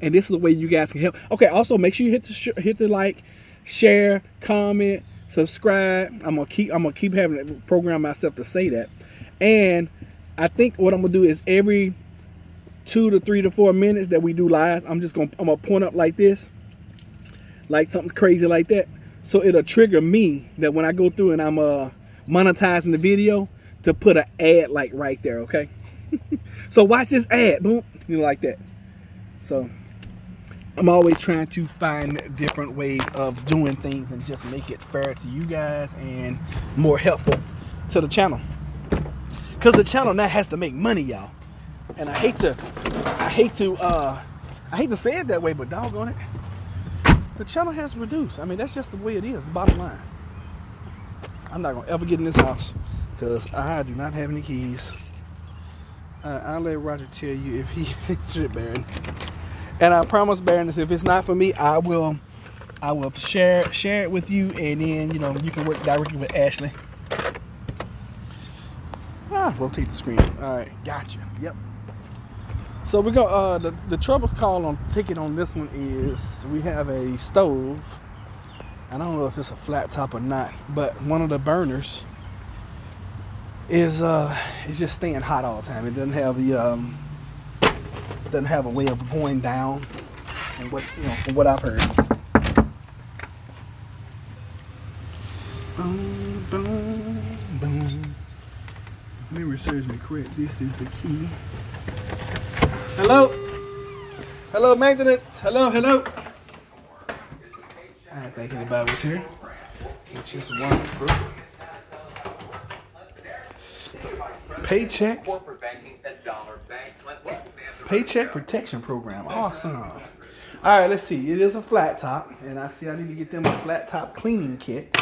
Speaker 1: and this is the way you guys can help. Okay, also make sure you hit the like, share, comment, subscribe. I'm gonna keep having to program myself to say that. And I think what I'm gonna do is every 2 to 3 to 4 minutes that we do live, I'm gonna point up like this. like something crazy like that. So it'll trigger me that when I go through and I'm monetizing the video to put an ad like right there, okay? So watch this ad, boom, like that. So I'm always trying to find different ways of doing things and just make it fair to you guys and more helpful to the channel. Cause the channel now has to make money, y'all. And I hate to say it that way, but doggone it, the channel has to reduce. I mean, that's just the way it is, bottom line. I'm not gonna ever get in this house because I do not have any keys. I'll let Roger tell you if he's interested, Baroness. And I promise, Baroness, if it's not for me, I will share it with you, and then you can work directly with Ashley. Rotate the screen. All right, gotcha. Yep. So we go. The trouble call on ticket on this one is we have a stove. I don't know if it's a flat top or not, but one of the burners is just staying hot all the time. It doesn't have a way of going down, from what I've heard. Boom, boom, boom. If memory serves me correct, this is the key. Hello, maintenance. Hello. I didn't think anybody was here, which is wonderful. Paycheck protection program. Awesome. All right, let's see. It is a flat top, and I need to get them a flat top cleaning kit.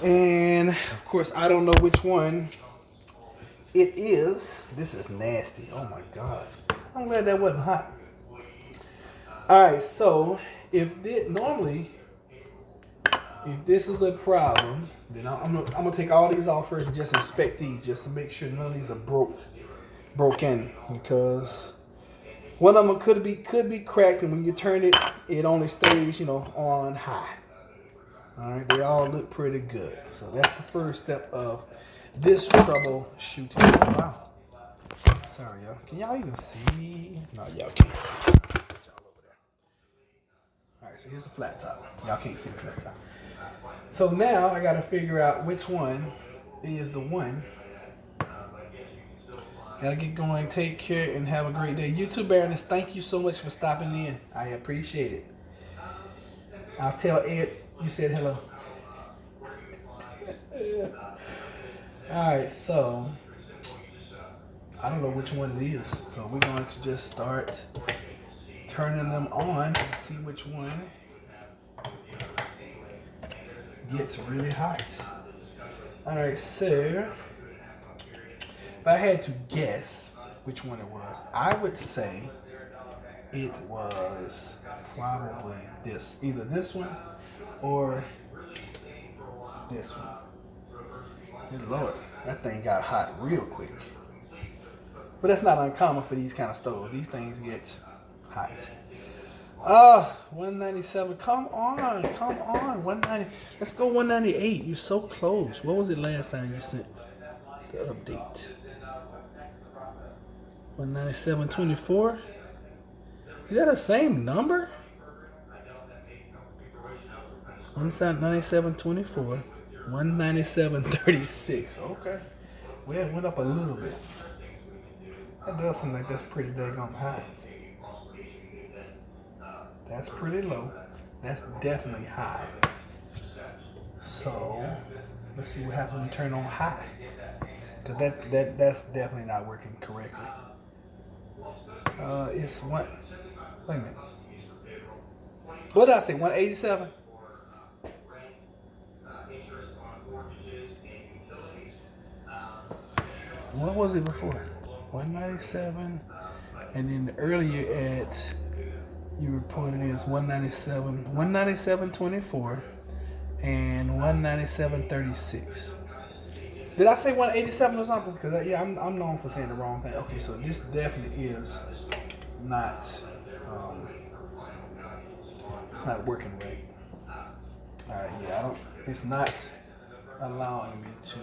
Speaker 1: And of course, I don't know which one it is. This is nasty. Oh my God. I'm glad that wasn't hot. All right, so if this is a problem, then I'm gonna take all these off first and just inspect these, just to make sure none of these are broken, because one of them could be cracked, and when you turn it, it only stays on high. All right, they all look pretty good. So that's the first step of this troubleshooting. Oh, wow. Sorry, y'all. Can y'all even see? No, y'all can't see. All right, so here's the flat top. Y'all can't see the flat top. So now I got to figure out which one is the one. Got to get going, take care, and have a great day. You too, Baroness. Thank you so much for stopping in. I appreciate it. I'll tell Ed you said hello. All right, so I don't know which one it is. So we're going to just start turning them on and see which one gets really hot. All right, so if I had to guess which one it was, I would say it was probably this, either this one or this one. Good Lord, that thing got hot real quick. But that's not uncommon for these kind of stoves. These things get hot. 197. Come on. 190. Let's go 198. You're so close. What was it last time you sent the update? 197.24. Is that the same number? 197.24. 197.36. Okay. Well, it went up a little bit. That does seem like that's pretty daggone high. That's pretty low. That's definitely high. So let's see what happens when you turn on high. Because that's definitely not working correctly. It's one. Wait a minute. What did I say? 187? What was it before? 197, and then earlier at you reported it as 197.24 and 197.36. Did I say 187 or something? Because I'm known for saying the wrong thing. Okay, so this definitely is not it's not working right. All right, it's not allowing me to.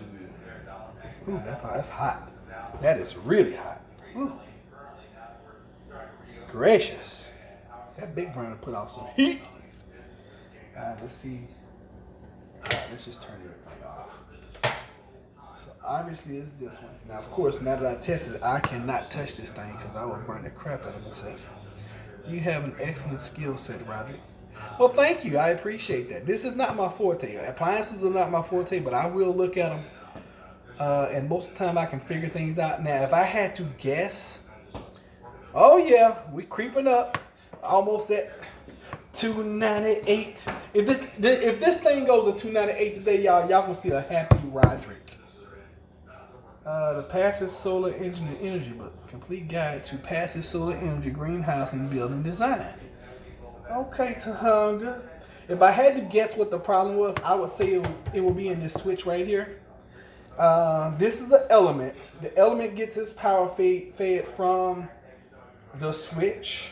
Speaker 1: Ooh, that's hot. That is really hot. Ooh. Gracious. That big burner put off some heat. Let's see. Let's just turn everything off. So obviously it's this one. Now, of course, now that I tested it, I cannot touch this thing because I will burn the crap out of myself. You have an excellent skill set, Roderick. Well, thank you. I appreciate that. This is not my forte. Appliances are not my forte, but I will look at them. And most of the time I can figure things out. Now, if I had to guess, oh yeah, we creeping up. Almost at 298. If this thing goes to 298 today, y'all gonna see a happy Roderick. The passive solar engine and energy book. Complete guide to passive solar energy, greenhouse, and building design. Okay, Tahunga. If I had to guess what the problem was, I would say it would be in this switch right here. This is an element. The element gets its power fed from the switch,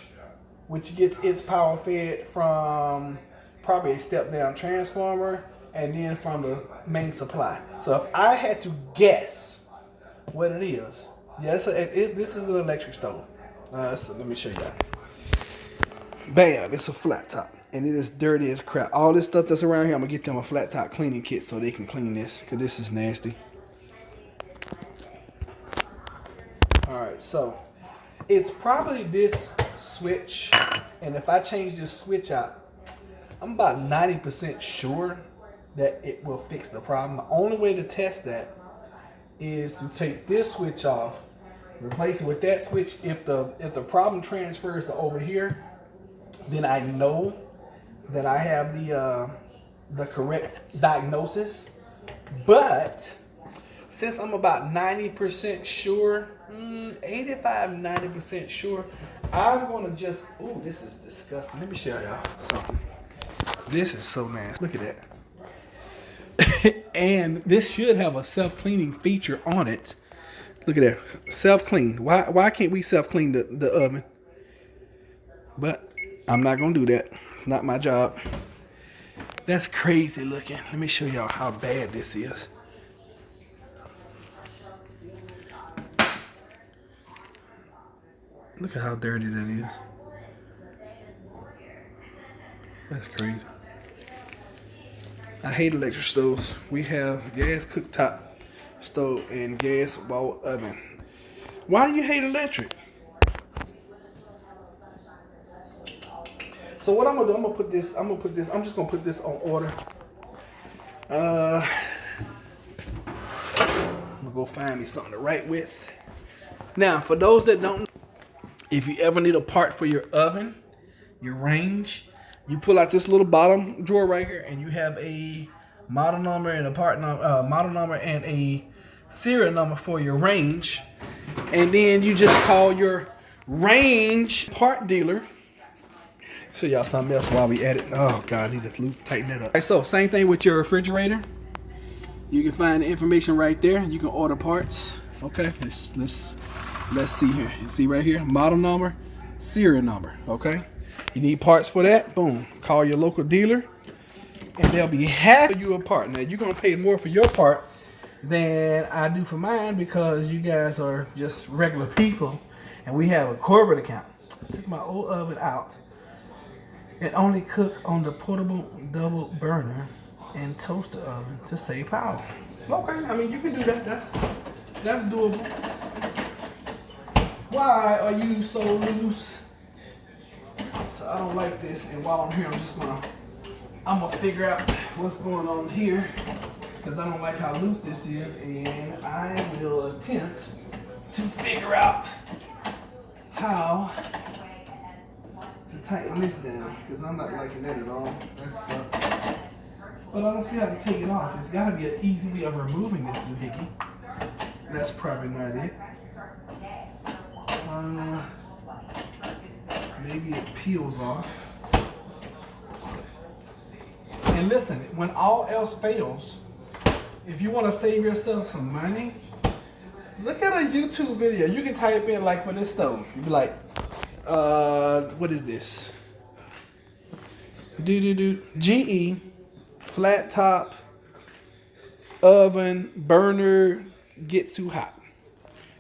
Speaker 1: which gets its power fed from probably a step-down transformer, and then from the main supply. So if I had to guess what it is, yes, this is an electric stove. So let me show you that. Bam, it's a flat top, and it is dirty as crap. All this stuff that's around here, I'm gonna get them a flat top cleaning kit so they can clean this, because this is nasty. All right, so it's probably this switch, and if I change this switch out, I'm about 90% sure that it will fix the problem. The only way to test that is to take this switch off, replace it with that switch. If the problem transfers to over here, then I know that I have the correct diagnosis. But since I'm about 90% sure, 85, 90% sure, I'm gonna just, ooh, this is disgusting. Let me show y'all something. This is so nasty. Look at that. And this should have a self-cleaning feature on it. Look at that, self-clean. Why can't we self-clean the oven? But I'm not gonna do that. It's not my job. That's crazy looking. Let me show y'all how bad this is. Look at how dirty that is. That's crazy. I hate electric stoves. We have gas cooktop stove and gas wall oven. Why do you hate electric? So what I'm gonna do, I'm just gonna put this on order. I'm gonna go find me something to write with. Now, for those that don't know, if you ever need a part for your oven, your range, you pull out this little bottom drawer right here, and you have a model number and a part number, model number and a serial number for your range, and then you just call your range part dealer. Show y'all something else while we at it. Oh God, I need to tighten that up. Right, so same thing with your refrigerator. You can find the information right there. You can order parts. Okay, let's see here. You see right here, model number, serial number. Okay, you need parts for that. Boom, call your local dealer, and they'll be happy you a part. Now you're gonna pay more for your part than I do for mine because you guys are just regular people, and we have a corporate account. I took my old oven out and only cook on the portable double burner and toaster oven to save power. Okay, I mean you can do that. That's doable. Why are you so loose? So I don't like this, and while I'm here, I'm gonna figure out what's going on here because I don't like how loose this is, and I will attempt to figure out how to tighten this down because I'm not liking that at all. That sucks. But I don't see how to take it off. It's got to be an easy way of removing this doohickey. That's probably not it. Maybe it peels off. And listen, when all else fails, if you want to save yourself some money, look at a YouTube video. You can type in like for this stove. You be like, what is this? GE flat top oven burner gets too hot.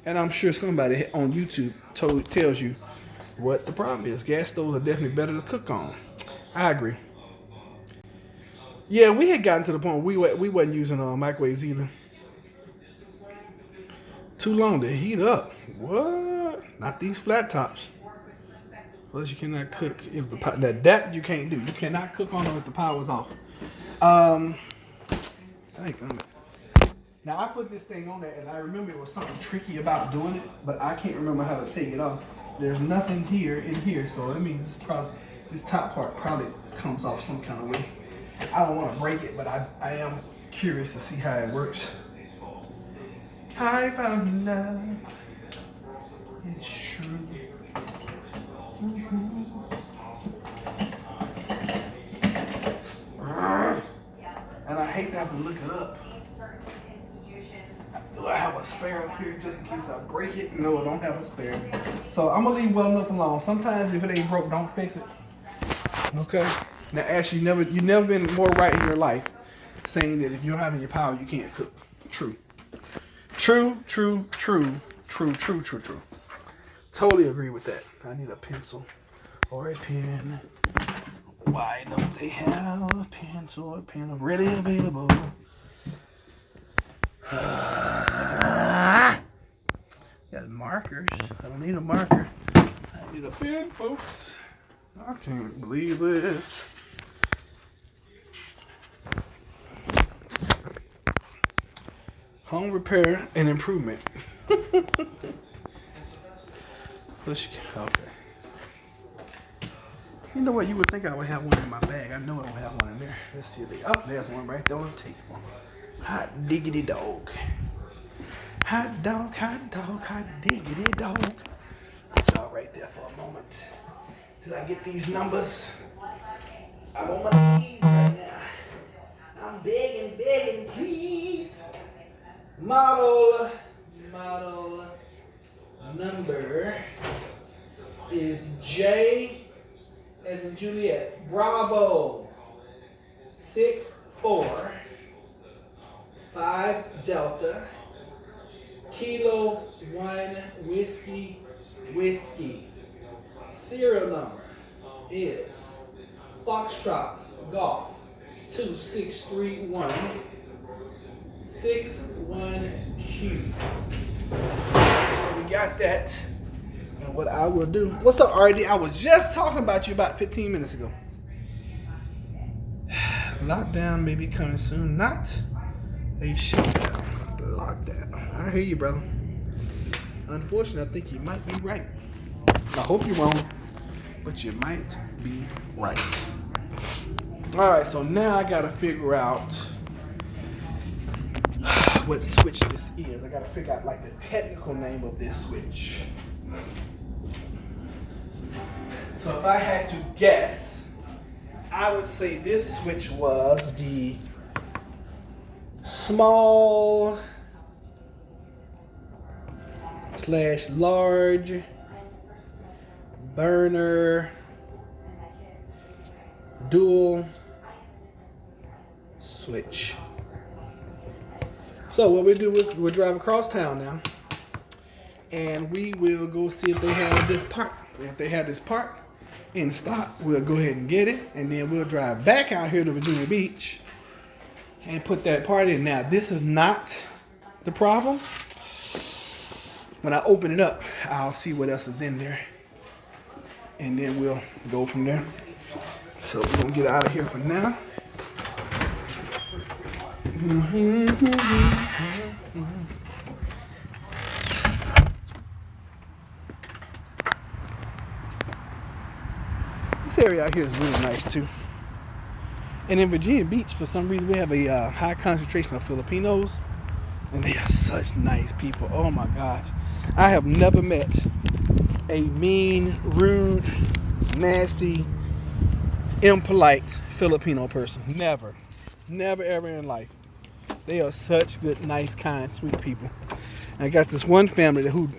Speaker 1: And I'm sure somebody on YouTube tells you what the problem is. Gas stoves are definitely better to cook on. I agree. Yeah, we had gotten to the point we wasn't using microwaves either. Too long to heat up. What? Not these flat tops. Plus, you cannot cook if the that you can't do. You cannot cook on them if the power's off. Thank God. Now I put this thing on there, and I remember it was something tricky about doing it, but I can't remember how to take it off. There's nothing here in here, so that means this top part probably comes off some kind of way. I don't want to break it, but I am curious to see how it works. I found love. It's true. And I hate to have to look it up. Do I have a spare up here just in case I break it? No, I don't have a spare. So I'm gonna leave well enough alone. Sometimes if it ain't broke, don't fix it. Okay. Now, Ashley, you've never been more right in your life saying that if you don't have any power, you can't cook. True. True. Totally agree with that. I need a pencil or a pen. Why don't they have a pencil or a pen ready available? Got markers. I don't need a marker. I need a pen, folks. I can't believe this. Home repair and improvement. Okay. You know what? You would think I would have one in my bag. I know I don't have one in there. Let's see. There's one right there on the table. Hot diggity dog. Hot dog, hot diggity dog. Put y'all right there for a moment. Till I get these numbers. I'm on my knees right now. I'm begging, please. Model number is J as in Juliet. Bravo. 645 Delta. Kilo 1 whiskey. Serial number is Foxtrot Golf 2631 61Q. So we got that. And what I will do. What's up, RD? I was just talking about you about 15 minutes ago. Lockdown may be coming soon. Not a shutdown. Lockdown. I hear you, brother. Unfortunately, I think you might be right. I hope you're wrong, but you might be right. All right, so now I got to figure out what switch this is. I got to figure out like the technical name of this switch. So if I had to guess, I would say this switch was the small / large burner dual switch. So what we do is we'll drive across town now, and we will go see if they have this part. If they have this part in stock, we'll go ahead and get it, and then we'll drive back out here to Virginia Beach and put that part in. Now, this is not the problem. When I open it up, I'll see what else is in there, and then we'll go from there. So we're gonna get out of here for now. This area out here is really nice too. And in Virginia Beach, for some reason, we have a high concentration of Filipinos, and they are such nice people. Oh my gosh. I have never met a mean, rude, nasty, impolite Filipino person. Never, ever in life. They are such good, nice, kind, sweet people. I got this one family who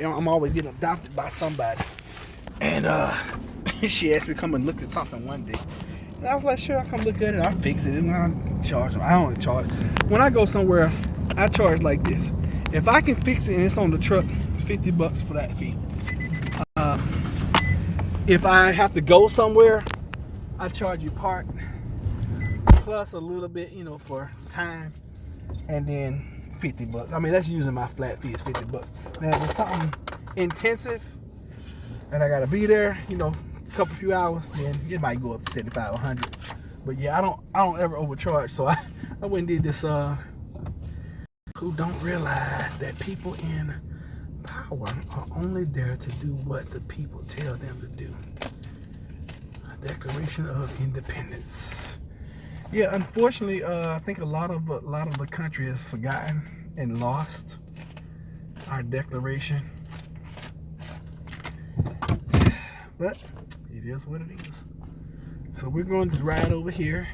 Speaker 1: I'm always getting adopted by somebody. And she asked me to come and look at something one day. And I was like, sure, I'll come look at it. I'll fix it. And I'll charge them. I don't charge. When I go somewhere, I charge like this. If I can fix it and it's on the truck, $50 for that fee. If I have to go somewhere, I charge you part plus a little bit, for time, and then $50. I mean, that's using my flat fee is $50. Now, if it's something intensive and I gotta be there, a few hours, then it might go up to 75 or 100. But yeah, I don't ever overcharge. So I went and did this. Who don't realize that people in power are only there to do what the people tell them to do. A Declaration of Independence. Yeah, unfortunately, I think a lot of the country has forgotten and lost our declaration. But it is what it is. So we're going to ride over here.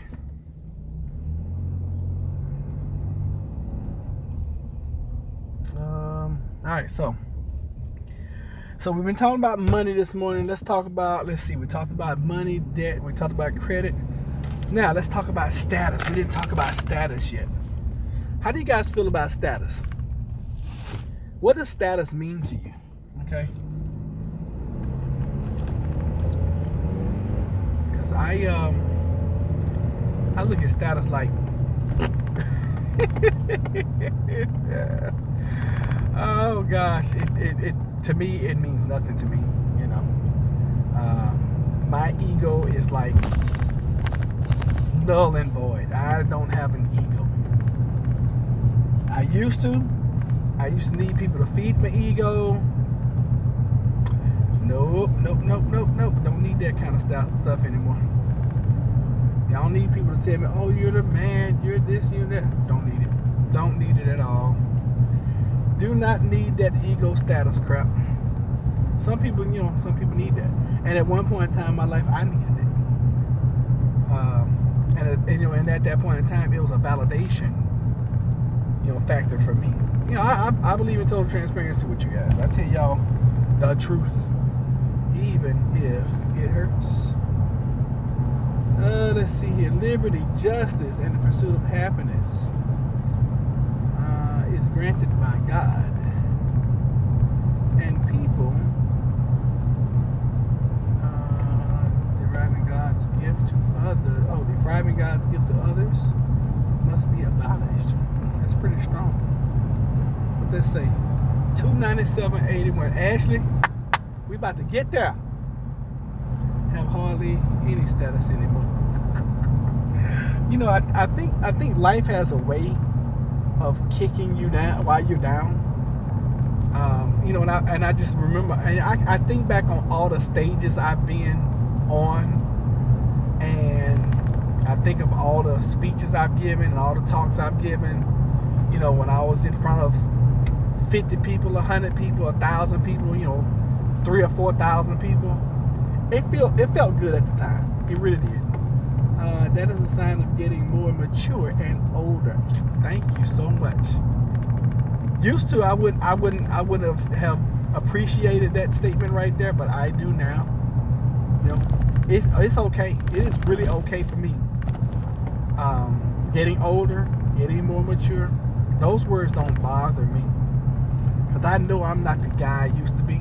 Speaker 1: All right, so we've been talking about money this morning. Let's see, we talked about money, debt, we talked about credit. Now let's talk about status. We didn't talk about status yet. How do you guys feel about status? What does status mean to you? Okay. Because I look at status like oh gosh, it to me it means nothing to me, my ego is like null and void. I don't have an ego. I used to need people to feed my ego. Nope. Don't need that kind of stuff anymore. Y'all don't need people to tell me, oh, you're the man, you're this, you're that. Don't need it at all. Do not need that ego status crap. Some people need that. And at one point in time in my life, I needed it. And at that point in time, it was a validation, factor for me. I believe in total transparency with you guys. I tell y'all the truth, even if it hurts. Let's see here. Liberty, justice, and the pursuit of happiness is granted by God. And people depriving God's gift to others must be abolished. That's pretty strong. What they say? 297.81. Ashley, we about to get there. Have hardly any status anymore. I think life has a way of kicking you down while you're down. And I just remember, and I think back on all the stages I've been on, and I think of all the speeches I've given and all the talks I've given. When I was in front of 50 people, 100 people, 1,000 people, 3,000 or 4,000 people. It felt good at the time. It really did. That is a sign of getting more mature and older. Thank you so much. Used to, I wouldn't have appreciated that statement right there, but I do now. It's okay. It is really okay for me. Getting older, getting more mature. Those words don't bother me, because I know I'm not the guy I used to be.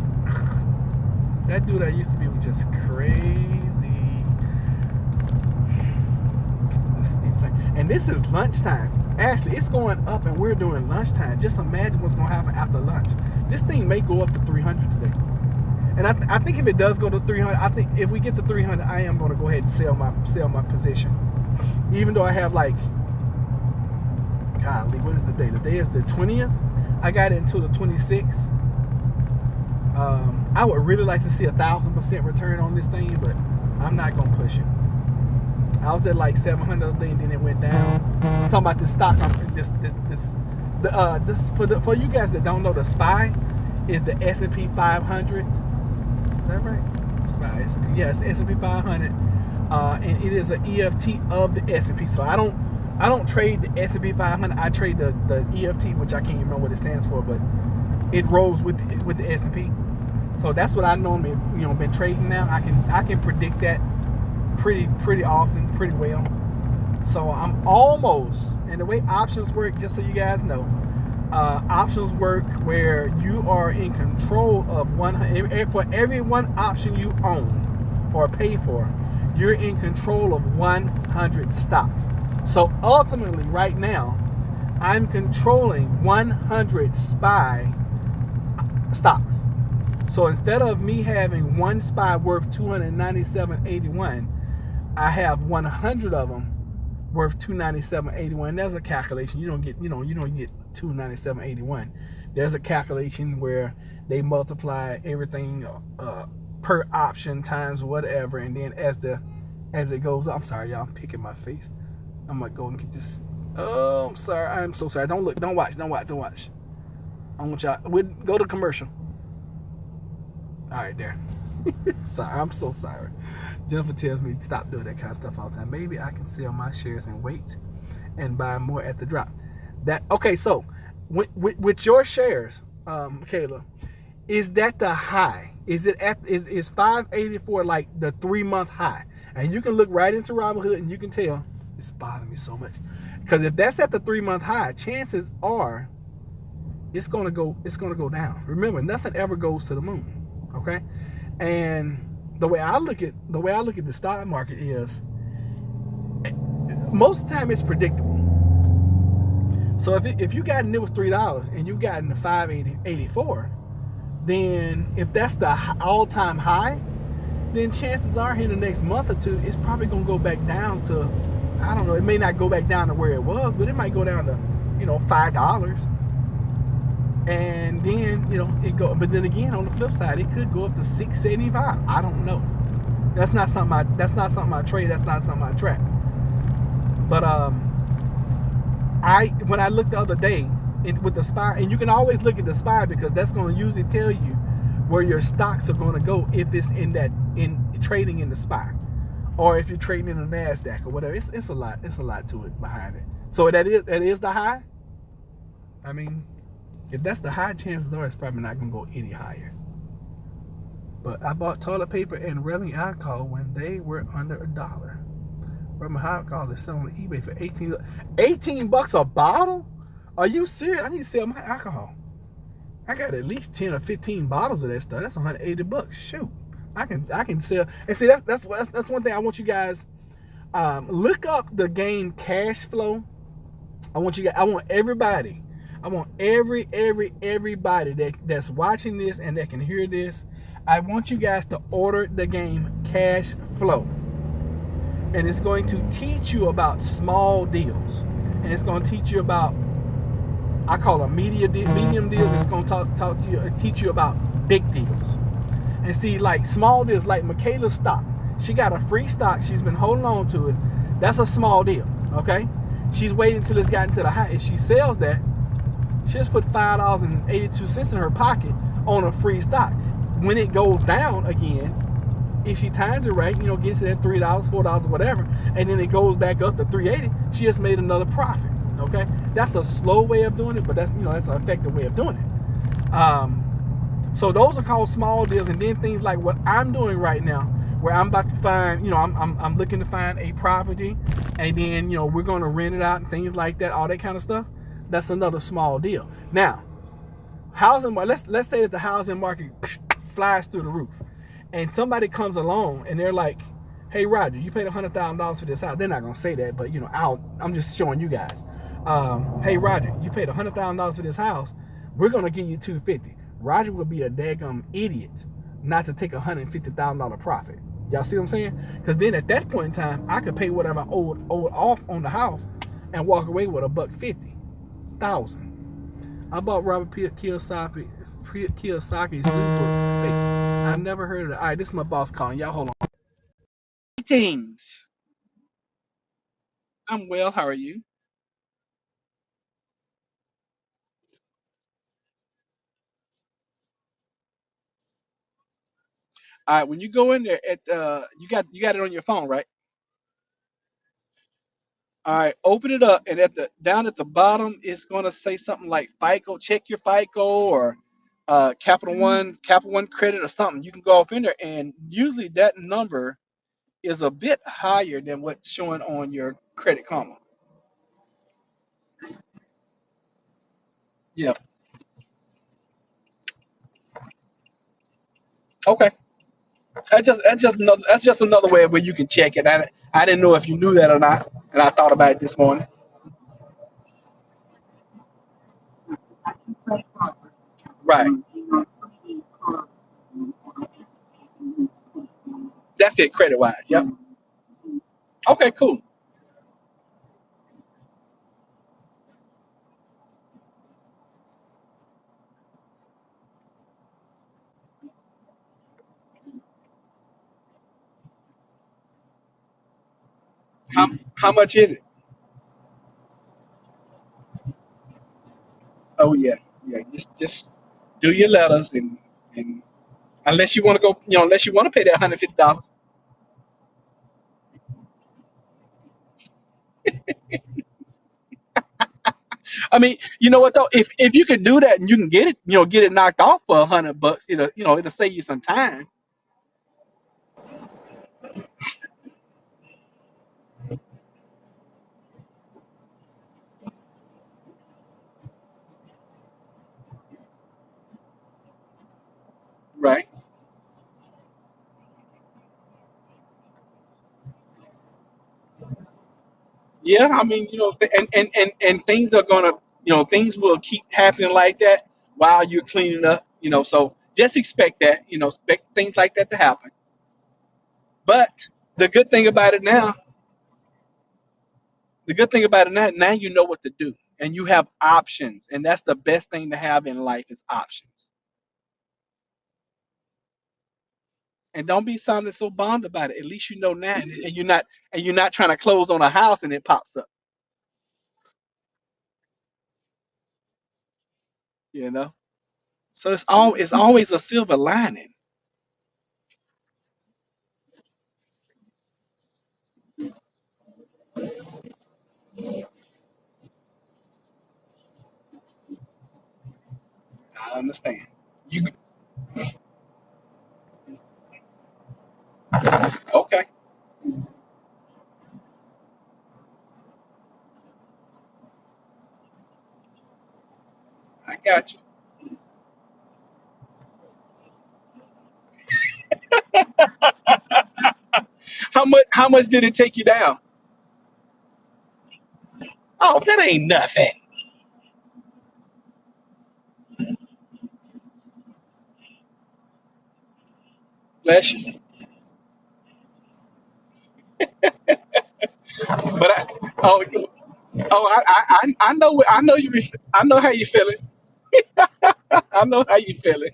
Speaker 1: That dude I used to be was just crazy. That's insane. And this is lunchtime. Actually, it's going up and we're doing lunchtime. Just imagine what's going to happen after lunch. This thing may go up to 300 today. And I think if it does go to 300, I think if we get to 300, I am going to go ahead and sell my position. Even though I have golly, what is the day? The day is the 20th. I got it until the 26th. I would really like to see 1,000% return on this thing, but I'm not gonna push it. I was at like 700 thing, then it went down. I'm talking about this stock. For you guys that don't know, the SPY is the S&P 500. Is that right? SPY S&P. Yeah, it's S&P 500, and it is an EFT of the S&P. So I don't trade the S&P 500. I trade the EFT, which I can't even remember what it stands for, but it rolls with the S&P. So that's what I normally been trading now. I can predict that pretty often, pretty well. So I'm almost, and the way options work, just so you guys know, options work where you are in control of for every one option you own or pay for, you're in control of 100 stocks. So ultimately, right now, I'm controlling 100 SPY stocks. So instead of me having one SPY worth 297.81, I have 100 of them worth 297.81. There's a calculation. You don't get 297.81. There's a calculation where they multiply everything per option times whatever, and then as it goes up. I'm sorry, y'all. I'm picking my face. I'm gonna go and get this. Oh, I'm sorry. I'm so sorry. Don't look. Don't watch. I want y'all. We'll go to commercial. All right, there. Sorry, I'm so sorry. Jennifer tells me stop doing that kind of stuff all the time. Maybe I can sell my shares and wait and buy more at the drop. That okay? So with your shares, Kayla, is that the high? Is it at is 584 like the 3-month high? And you can look right into Robinhood and you can tell it's bothering me so much because if that's at the 3-month high, chances are it's gonna go down. Remember, nothing ever goes to the moon. Okay, and the way I look at the stock market is most of the time it's predictable. So if you got in it was $3 and you got in the 584, then if that's the all-time high, then chances are in the next month or two it's probably gonna go back down to, I don't know, it may not go back down to where it was, but it might go down to $5. And then it go, but then again on the flip side it could go up to 675. I don't know. That's not something I trade. That's not something I track. But when I looked the other day with the SPY, and you can always look at the SPY because that's going to usually tell you where your stocks are going to go if it's in trading in the SPY, or if you're trading in the NASDAQ or whatever. It's a lot to it behind it. So that is the high. I mean, if that's the high, chances are it's probably not going to go any higher. But I bought toilet paper and rubbing alcohol when they were under $1. Rubbing alcohol is selling on eBay for $18 a bottle? Are you serious? I need to sell my alcohol. I got at least 10 or 15 bottles of that stuff. That's $180. Shoot, I can sell. And see, that's one thing I want you guys look up the game Cash Flow. I want everybody that's watching this and that can hear this. I want you guys to order the game Cash Flow. And it's going to teach you about small deals. And it's going to teach you about, I call them medium deals. It's going to teach you about big deals. And see, like small deals, like Michaela's stock. She got a free stock. She's been holding on to it. That's a small deal, okay? She's waiting until it's gotten to the high. If she sells that, she just put $5.82 in her pocket on a free stock. When it goes down again, if she times it right, gets it at $3, $4, whatever, and then it goes back up to $3.80, she just made another profit. Okay, that's a slow way of doing it, but that's an effective way of doing it. So those are called small deals, and then things like what I'm doing right now, where I'm about to find, I'm looking to find a property, and then we're going to rent it out and things like that, all that kind of stuff. That's another small deal. Now, housing, let's say that the housing market flies through the roof, and somebody comes along and they're like, "Hey, Roger, you paid $100,000 for this house." They're not gonna say that, but I'm just showing you guys. Hey, Roger, you paid $100,000 for this house. We're gonna give you $250,000. Roger would be a daggum idiot not to take $150,000 profit. Y'all see what I'm saying? Because then at that point in time, I could pay whatever I owed off on the house and walk away with $150,000. I bought Robert Kiyosaki's new book, Fake. I've never heard of it. All right, this is my boss calling. Y'all hold on. Greetings. I'm well. How are you? All right, when you go in there, you got it on your phone, right? All right, open it up, and down at the bottom, it's gonna say something like FICO. Check your FICO or Capital One credit or something. You can go off in there, and usually that number is a bit higher than what's showing on your Credit Karma. Yeah. Okay. That's just another way where you can check it. I didn't know if you knew that or not. And I thought about it this morning. Right. That's it, credit wise. Yep. Okay, cool. How much is it? Oh yeah, yeah. Just do your letters and unless you want to go, unless you want to pay that $150. I mean, you know what though? If you can do that and you can get it, get it knocked off for $100, it'll save you some time, right? Yeah, I mean, and things are gonna, things will keep happening like that while you're cleaning up, So just expect that, expect things like that to happen. But the good thing about it now, the good thing about it now you know what to do, and you have options, and that's the best thing to have in life is options. And don't be sounding so bummed about it. At least you know now, and you're not trying to close on a house and it pops up. You know, so it's always a silver lining. I understand. You okay? I got you. How much did it take you down? Oh, that ain't nothing. Bless you. But oh, I know you. I know how you feeling. I know how you feeling.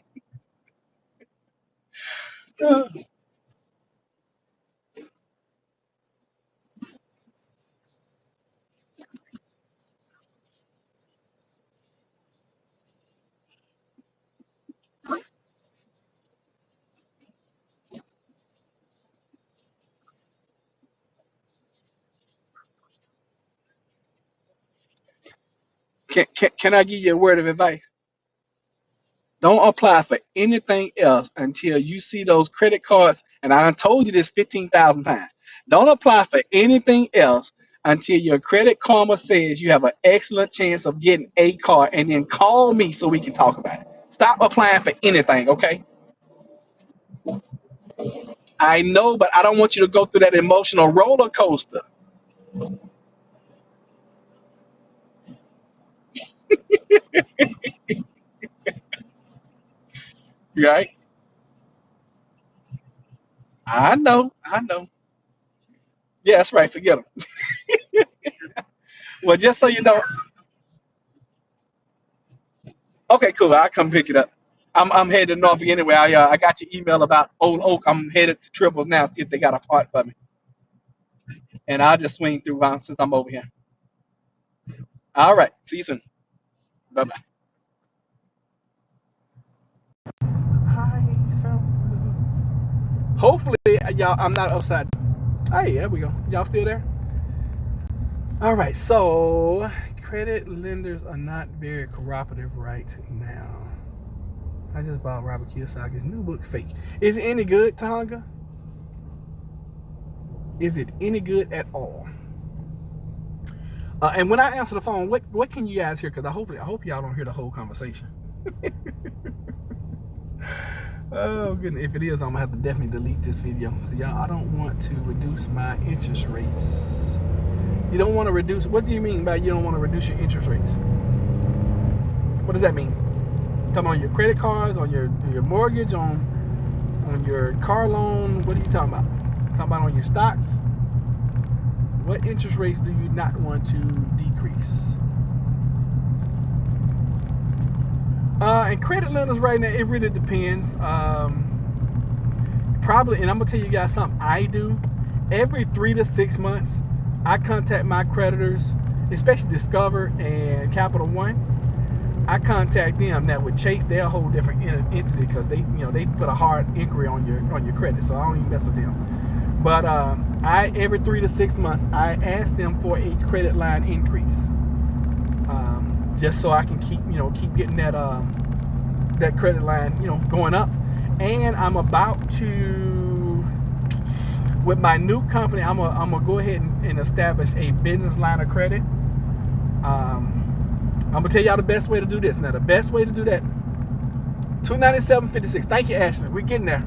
Speaker 1: Can I give you a word of advice? Don't apply for anything else until you see those credit cards. And I done told you this 15,000 times. Don't apply for anything else until your credit karma says you have an excellent chance of getting a car, and then call me so we can talk about it. Stop applying for anything, okay? I know, but I don't want you to go through that emotional roller coaster, right? I know. Yeah, that's right. Forget them. Well, just so you know, okay, cool. I'll come pick it up. I'm headed north anyway. I got your email about Old Oak. I'm headed to Triples now. See if they got a part for me, and I'll just swing through since I'm over here. All right. See you soon. Bye bye. Hi from me. Hopefully, y'all, I'm not upside. Hey, there we go. Y'all still there? All right. So, credit lenders are not very cooperative right now. I just bought Robert Kiyosaki's new book, Fake. Is it any good, Tahanga? Is it any good at all? And when I answer the phone, what can you guys hear? Because I hope y'all don't hear the whole conversation. Oh goodness, if it is, I'm gonna have to definitely delete this video. So y'all, I don't want to reduce my interest rates. You don't want to reduce. What do you mean by you don't want to reduce your interest rates? What does that mean? Talking on your credit cards, on your mortgage, on your car loan. What are you talking about? Talking about on your stocks? What interest rates do you not want to decrease? And credit lenders right now, it really depends. Probably, and I'm gonna tell you guys something I do. Every 3 to 6 months, I contact my creditors, especially Discover and Capital One. I contact them. Now with Chase, they're a whole different entity because they put a hard inquiry on your credit, so I don't even mess with them. But every 3 to 6 months, I ask them for a credit line increase, just so I can keep getting that credit line going up. And I'm about to, with my new company, I'm gonna go ahead and establish a business line of credit. I'm gonna tell y'all the best way to do this. Now, the best way to do that, $297.56. Thank you, Ashley. We're getting there.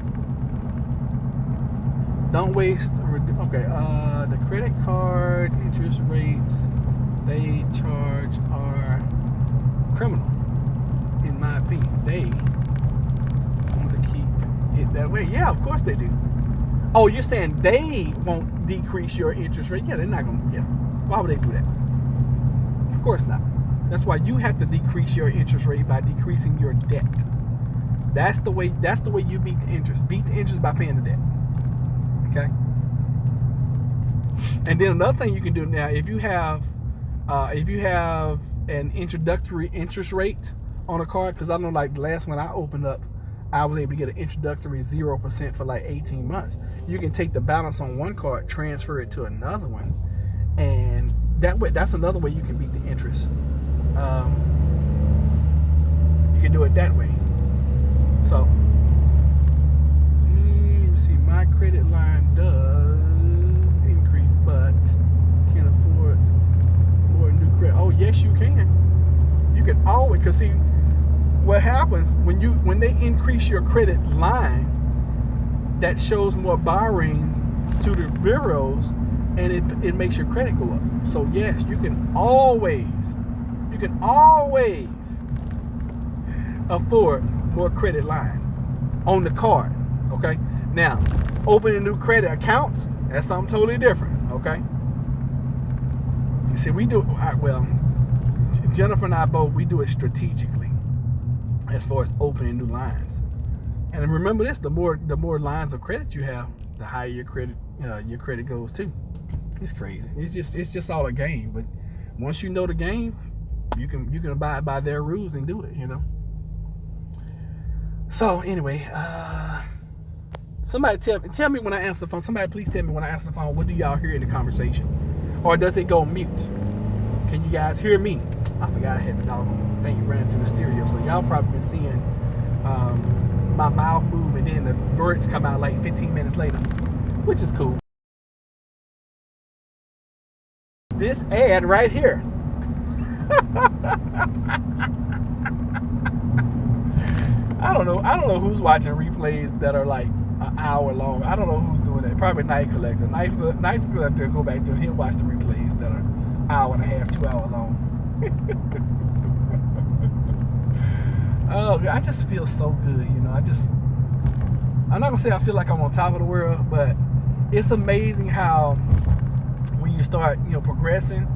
Speaker 1: Don't waste. Okay. The credit card interest rates they charge are criminal, in my opinion. They want to keep it that way. Yeah, of course they do. Oh, you're saying they won't decrease your interest rate? Yeah, they're not gonna. Yeah. Why would they do that? Of course not. That's why you have to decrease your interest rate by decreasing your debt. That's the way you beat the interest. Beat the interest by paying the debt. Okay. And then another thing you can do now, if you have an introductory interest rate on a card, because I know like the last one I opened up, I was able to get an introductory 0% for like 18 months. You can take the balance on one card, transfer it to another one, and that's another way you can beat the interest. You can do it that way. So, see, my credit line does increase, but can't afford more new credit. Oh, yes, you can. You can always, because see, what happens when they increase your credit line, that shows more borrowing to the bureaus, and it makes your credit go up. So yes, you can always afford more credit line on the card. Okay. Now, opening new credit accounts, that's something totally different. Okay. You see, we do well. Jennifer and I both, we do it strategically as far as opening new lines. And remember this: the more lines of credit you have, the higher your credit goes too. It's crazy. It's just all a game. But once you know the game, you can abide by their rules and do it. So anyway, somebody tell me when I answer the phone. Somebody please tell me when I answer the phone. What do y'all hear in the conversation, or does it go mute? Can you guys hear me? I forgot I had the doggone thing running through the stereo, so y'all probably been seeing my mouth move and then the words come out like 15 minutes later, which is cool. This ad right here. I don't know who's watching replays that are like an hour long. I don't know who's doing that. Probably Night Collector. Night Collector, go back to it. He'll watch the replays that are hour and a half, 2 hours long. Oh, I just feel so good, I'm not gonna say I feel like I'm on top of the world, but it's amazing how when you start, progressing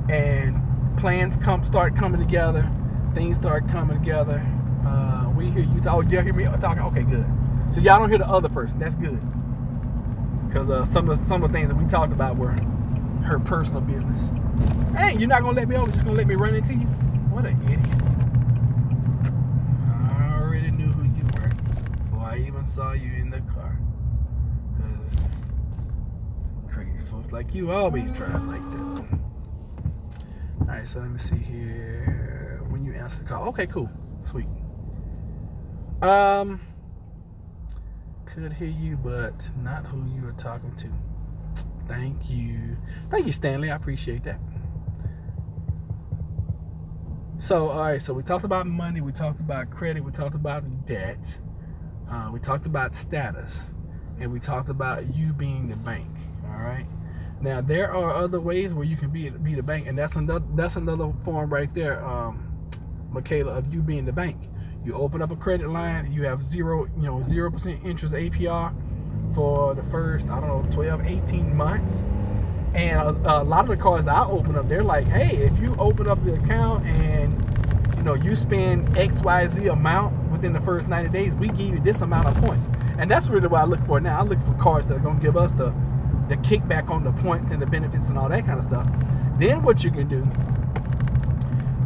Speaker 1: and plans start coming together, things start coming together. We hear you. Oh, you hear me talking? Okay, good. So y'all don't hear the other person. That's good, because some of the things that we talked about were her personal business. Hey, you're not gonna let me over? Just gonna let me run into you? What an idiot! I already knew who you were before I even saw you in the car. Cause crazy folks like you always drive like that. All right, so let me see here. When you answer the call, okay, cool, sweet. Could hear you, but not who you are talking to. Thank you, Stanley. I appreciate that. So, all right. So we talked about money. We talked about credit. We talked about debt. We talked about status, and we talked about you being the bank. All right. Now there are other ways where you can be the bank, and that's another form right there, Michaela, of you being the bank. You open up a credit line, you have 0% interest APR for the first, 12, 18 months. And a lot of the cards that I open up, they're like, hey, if you open up the account and you spend XYZ amount within the first 90 days, we give you this amount of points. And that's really what I look for now. I look for cards that are going to give us the kickback on the points and the benefits and all that kind of stuff. Then what you can do,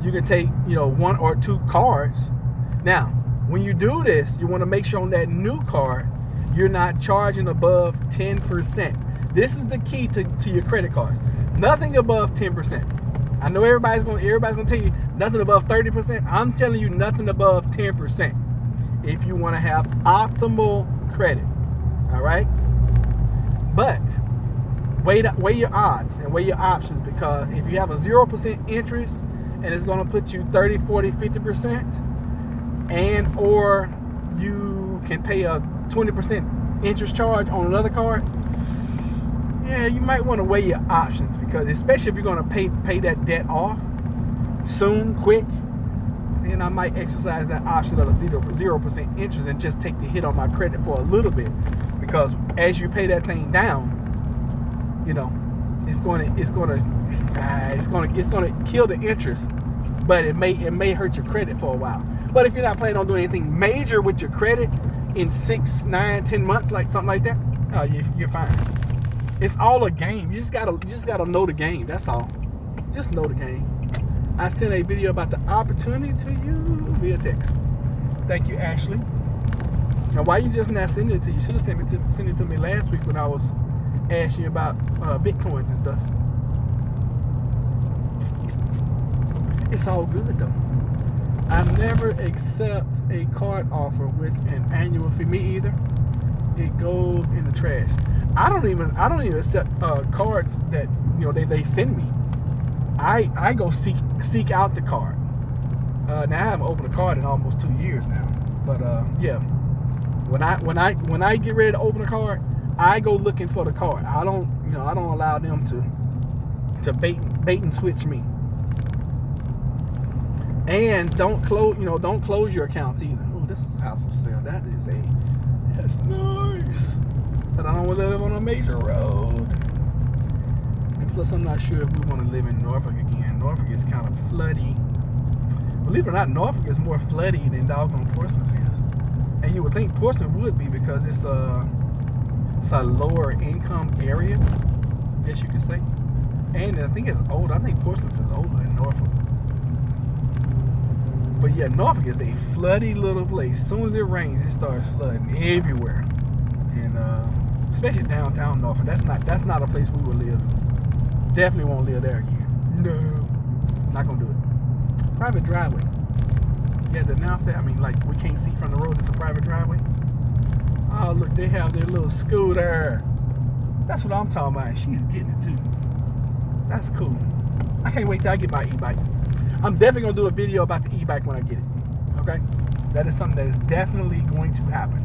Speaker 1: you can take 1 or 2 cards. Now, when you do this, you want to make sure on that new card, you're not charging above 10%. This is the key to your credit cards. Nothing above 10%. I know everybody's gonna tell you nothing above 30%. I'm telling you nothing above 10%. If you want to have optimal credit, all right. But weigh your odds and weigh your options, because if you have a 0% interest and it's going to put you 30, 40, 50%, and or you can pay a 20% interest charge on another card, yeah, you might want to weigh your options, because especially if you're going to pay that debt off soon, quick, then I might exercise that option of a 0% interest and just take the hit on my credit for a little bit, because as you pay that thing down, it's going to kill the interest, but it may hurt your credit for a while. But if you're not planning on doing anything major with your credit in 6, 9, 10 months, like something like that, you're fine. It's all a game. You just gotta know the game. That's all. Just know the game. I sent a video about the opportunity to you via text. Thank you, Ashley. Now, why you just not sending it to you? You should have sent it to me last week when I was asking you about Bitcoins and stuff. It's all good though. I never accept a card offer with an annual fee. Me either. It goes in the trash. I don't even accept cards that they send me. I go seek out the card. Now I haven't opened a card in almost 2 years now. But yeah, when I get ready to open a card, I go looking for the card. I don't allow them to bait and switch me. And don't close your accounts either. Oh, this is a house of sale. That's nice. But I don't want to live on a major road. And plus, I'm not sure if we want to live in Norfolk again. Norfolk is kind of floody. Believe it or not, Norfolk is more floody than doggone Portsmouth is. And you would think Portsmouth would be, because it's a lower income area, I guess you could say. And I think it's older. I think Portsmouth is older than Norfolk. But yeah, Norfolk is a floody little place. As soon as it rains, it starts flooding everywhere. And especially downtown Norfolk. That's not a place we would live. Definitely won't live there again. No. Not gonna do it. Private driveway. Yeah, to announce that, like we can't see from the road, it's a private driveway. Oh look, they have their little scooter. That's what I'm talking about. She's getting it too. That's cool. I can't wait till I get my e-bike. I'm definitely going to do a video about the e-bike when I get it. Okay? That is something that is definitely going to happen.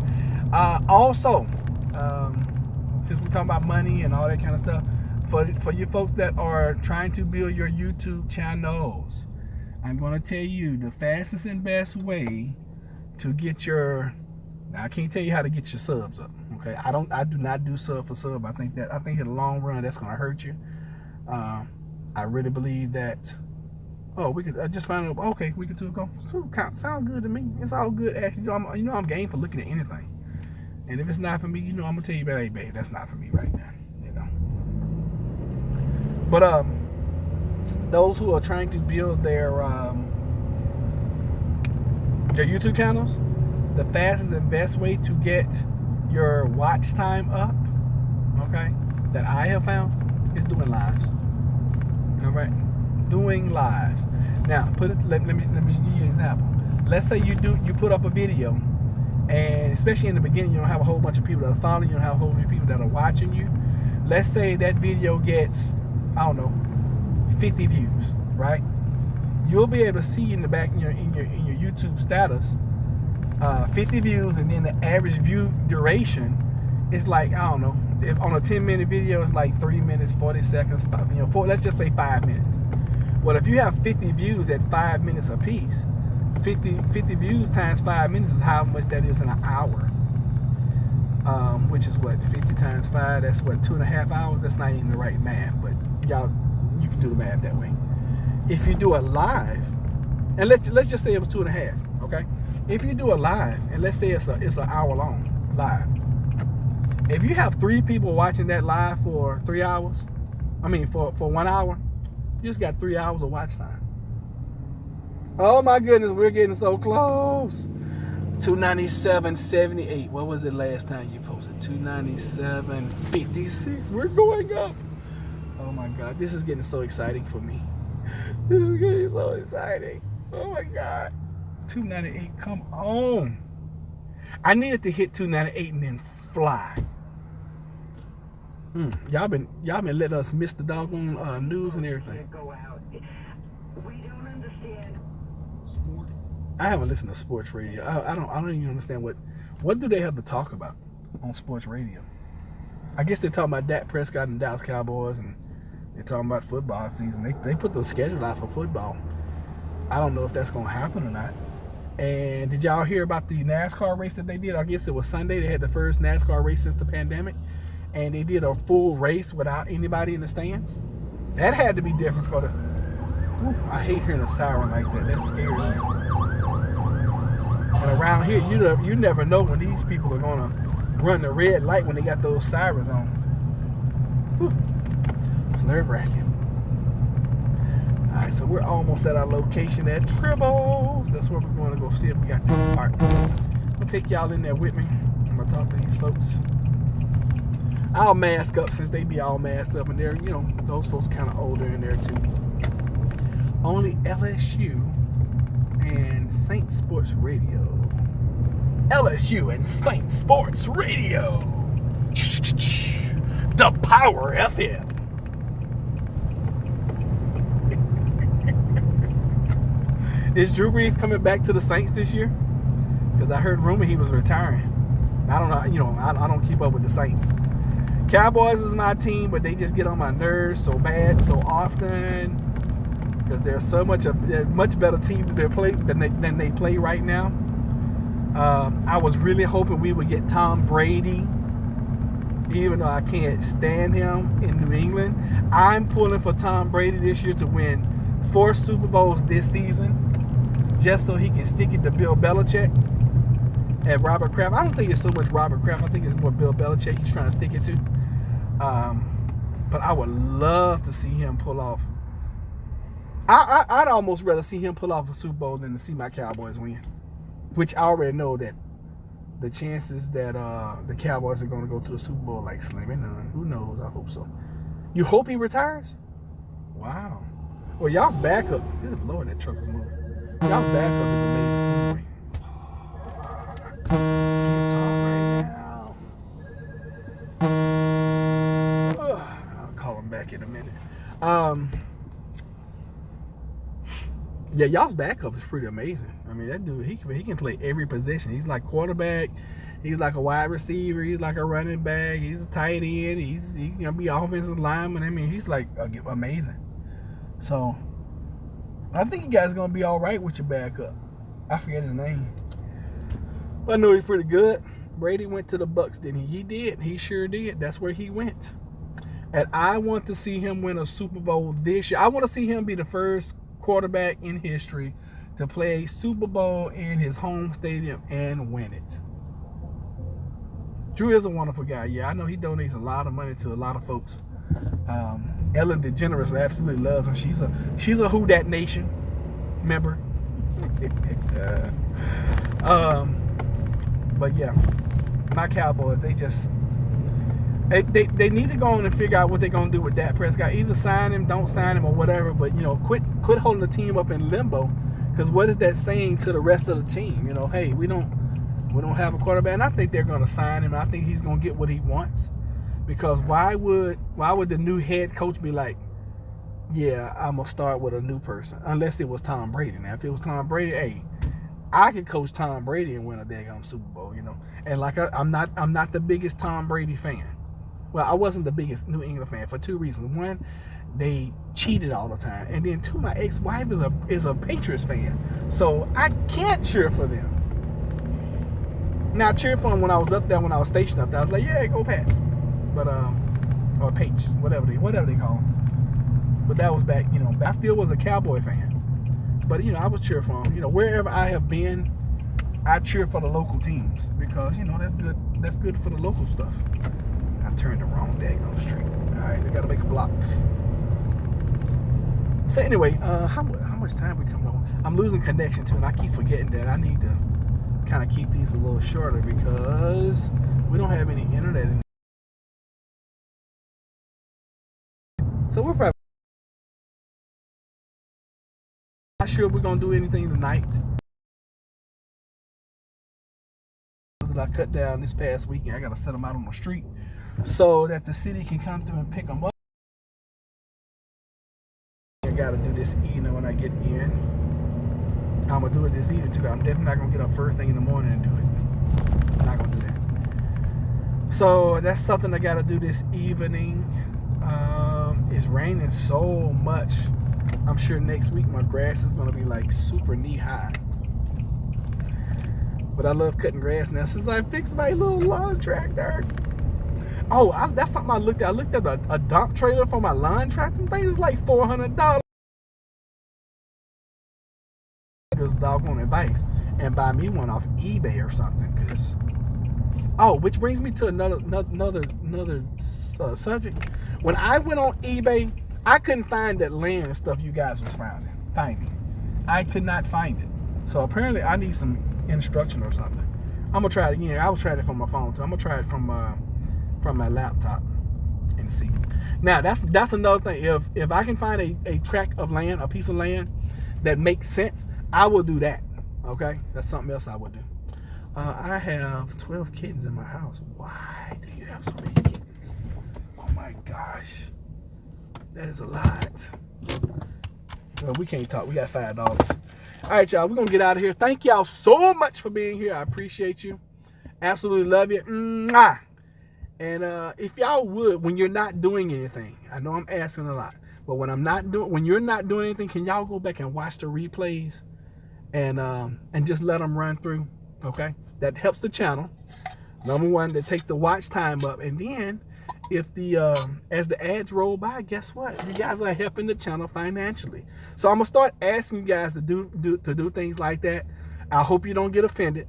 Speaker 1: Also, since we're talking about money and all that kind of stuff, for you folks that are trying to build your YouTube channels, I'm going to tell you the fastest and best way to get your... Now, I can't tell you how to get your subs up. Okay? I do not do sub for sub. I think in the long run, that's going to hurt you. I really believe that... Oh, we could just find out. Okay, we could go. Sound good to me. It's all good, actually. I'm game for looking at anything. And if it's not for me, I'm gonna tell you, hey, babe, that's not for me right now. But those who are trying to build their YouTube channels, the fastest and best way to get your watch time up, okay, that I have found, is doing lives. All right. Doing lives. Now, let me give you an example. Let's say you put up a video, and especially in the beginning, you don't have a whole bunch of people that are following you, don't have a whole bunch of people that are watching you. Let's say that video gets, 50 views, right? You'll be able to see in the back in your YouTube status, 50 views, and then the average view duration is like, if on a 10-minute video, it's like 3 minutes, 40 seconds, let's just say 5 minutes. Well, if you have 50 views at 5 minutes a piece, 50 views times 5 minutes is how much that is in an hour. Which is what, 50 times 5, that's what, 2.5 hours? That's not even the right math, but y'all, you can do the math that way. If you do a live, and let's just say it was 2.5, okay? If you do a live, and let's say it's an hour long live, if you have 3 people watching that live for 3 hours, for 1 hour, you just got 3 hours of watch time. Oh my goodness, we're getting so close. 297.78. What was it last time you posted? 297.56. We're going up. Oh my God, this is getting so exciting for me. This is getting so exciting. Oh my God. 298, come on. I needed to hit 298 and then fly. Y'all been letting us miss the doggone news and everything.
Speaker 2: We don't understand.
Speaker 1: I haven't listened to sports radio. I don't even understand what do they have to talk about on sports radio. I guess they're talking about Dak Prescott and Dallas Cowboys, and they're talking about football season. They put the schedule out for football. I don't know if that's going to happen or not. And did y'all hear about the NASCAR race that they did? I guess it was Sunday. They had the first NASCAR race since the pandemic, and they did a full race without anybody in the stands. That had to be different for the... I hate hearing a siren like that. That scares me. And around here, you never know when these people are gonna run the red light when they got those sirens on. Whew. It's nerve-wracking. All right, so we're almost at our location at Tribbles. That's where we're going to go see if we got this park. I'm gonna take y'all in there with me. I'm gonna talk to these folks. I'll mask up since they be all masked up, and they're, those folks kind of older in there too. Only LSU and Saint Sports Radio. LSU and Saint Sports Radio. The Power FM. Is Drew Brees coming back to the Saints this year? Because I heard rumor he was retiring. I don't know. I don't keep up with the Saints. Cowboys is my team, but they just get on my nerves so bad, so often. Because they're they're much better team than they play right now. I was really hoping we would get Tom Brady, even though I can't stand him in New England. I'm pulling for Tom Brady this year to win 4 Super Bowls this season, just so he can stick it to Bill Belichick and Robert Kraft. I don't think it's so much Robert Kraft. I think it's more Bill Belichick he's trying to stick it to. But I would love to see him pull off. I'd almost rather see him pull off a Super Bowl than to see my Cowboys win. Which I already know that the chances that the Cowboys are going to go to the Super Bowl like slim and none. Who knows? I hope so. You hope he retires? Wow. Well, y'all's backup. Good Lord, that truck is moving. Y'all's backup is amazing. Can't talk right now. I'll call him back in a minute. Yeah, y'all's backup is pretty amazing. I mean, that dude, he can play every position. He's like quarterback. He's like a wide receiver. He's like a running back. He's a tight end. He's gonna be offensive lineman. I mean, he's like amazing. So, I think you guys are gonna be all right with your backup. I forget his name, but I know he's pretty good. Brady went to the Bucs, didn't he? He did. He sure did. That's where he went. And I want to see him win a Super Bowl this year. I want to see him be the first quarterback in history to play a Super Bowl in his home stadium and win it. Drew is a wonderful guy. Yeah, I know he donates a lot of money to a lot of folks. Ellen DeGeneres absolutely loves him. She's a Who Dat Nation member. But yeah, my Cowboys, they need to go on and figure out what they're gonna do with Dak Prescott. Either sign him, don't sign him, or whatever. But quit holding the team up in limbo. Because what is that saying to the rest of the team? Hey, we don't have a quarterback. And I think they're gonna sign him. I think he's gonna get what he wants. Because why would the new head coach be like, yeah, I'm gonna start with a new person? Unless it was Tom Brady. Now, if it was Tom Brady, hey, I could coach Tom Brady and win a daggone Super Bowl. And like I'm not the biggest Tom Brady fan. Well, I wasn't the biggest New England fan for two reasons. One, they cheated all the time, and then two, my ex-wife is a Patriots fan, so I can't cheer for them. Now I cheered for them when I was up there, when I was stationed up there. I was like, yeah, go Pats, but or Patriots, whatever they call them. But that was back, I still was a Cowboy fan. But I was cheer for them. Wherever I have been, I cheer for the local teams because that's good. That's good for the local stuff. I turned the wrong daggone street. All right, we gotta make a block. So anyway, how much time we coming on? I'm losing connection too, and I keep forgetting that I need to kind of keep these a little shorter because we don't have any internet in. So we're probably not sure we're gonna do anything tonight. That I cut down this past weekend, I gotta set them out on the street so that the city can come through and pick them up. I gotta do this evening when I get in. I'm gonna do it this evening too. I'm definitely not gonna get up first thing in the morning and do it. I'm not gonna do that. So that's something I gotta do this evening. It's raining so much. I'm sure next week my grass is gonna be like super knee high. But I love cutting grass now since I fixed my little lawn tractor. Oh, that's something I looked at. I looked at a dump trailer for my lawn tractor. Them things is like $400. Just doggone advice and buy me one off eBay or something. Which brings me to another subject. When I went on eBay, I couldn't find that land and stuff you guys was finding. I could not find it. So apparently I need some instruction or something. I'm gonna try it again. I was trying it from my phone too. I'm gonna try it from my laptop and see. Now that's another thing. If I can find a tract of land, a piece of land that makes sense, I will do that. Okay, that's something else I would do. I have 12 kittens in my house. Why do you have so many kittens? Oh my gosh, that is a lot. Well, we can't talk. We got $5. All right, y'all, we're going to get out of here. Thank y'all so much for being here. I appreciate you. Absolutely love you. Mwah. And if y'all would, when you're not doing anything, I know I'm asking a lot, but when you're not doing anything, can y'all go back and watch the replays and just let them run through, okay? That helps the channel. Number one, to take the watch time up. And then if as the ads roll by, guess what? You guys are helping the channel financially. So I'm gonna start asking you guys to do things like that. I hope you don't get offended.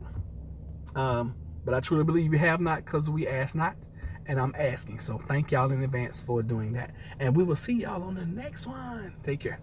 Speaker 1: But I truly believe you have not, because we ask not, and I'm asking. So thank y'all in advance for doing that. And we will see y'all on the next one. Take care.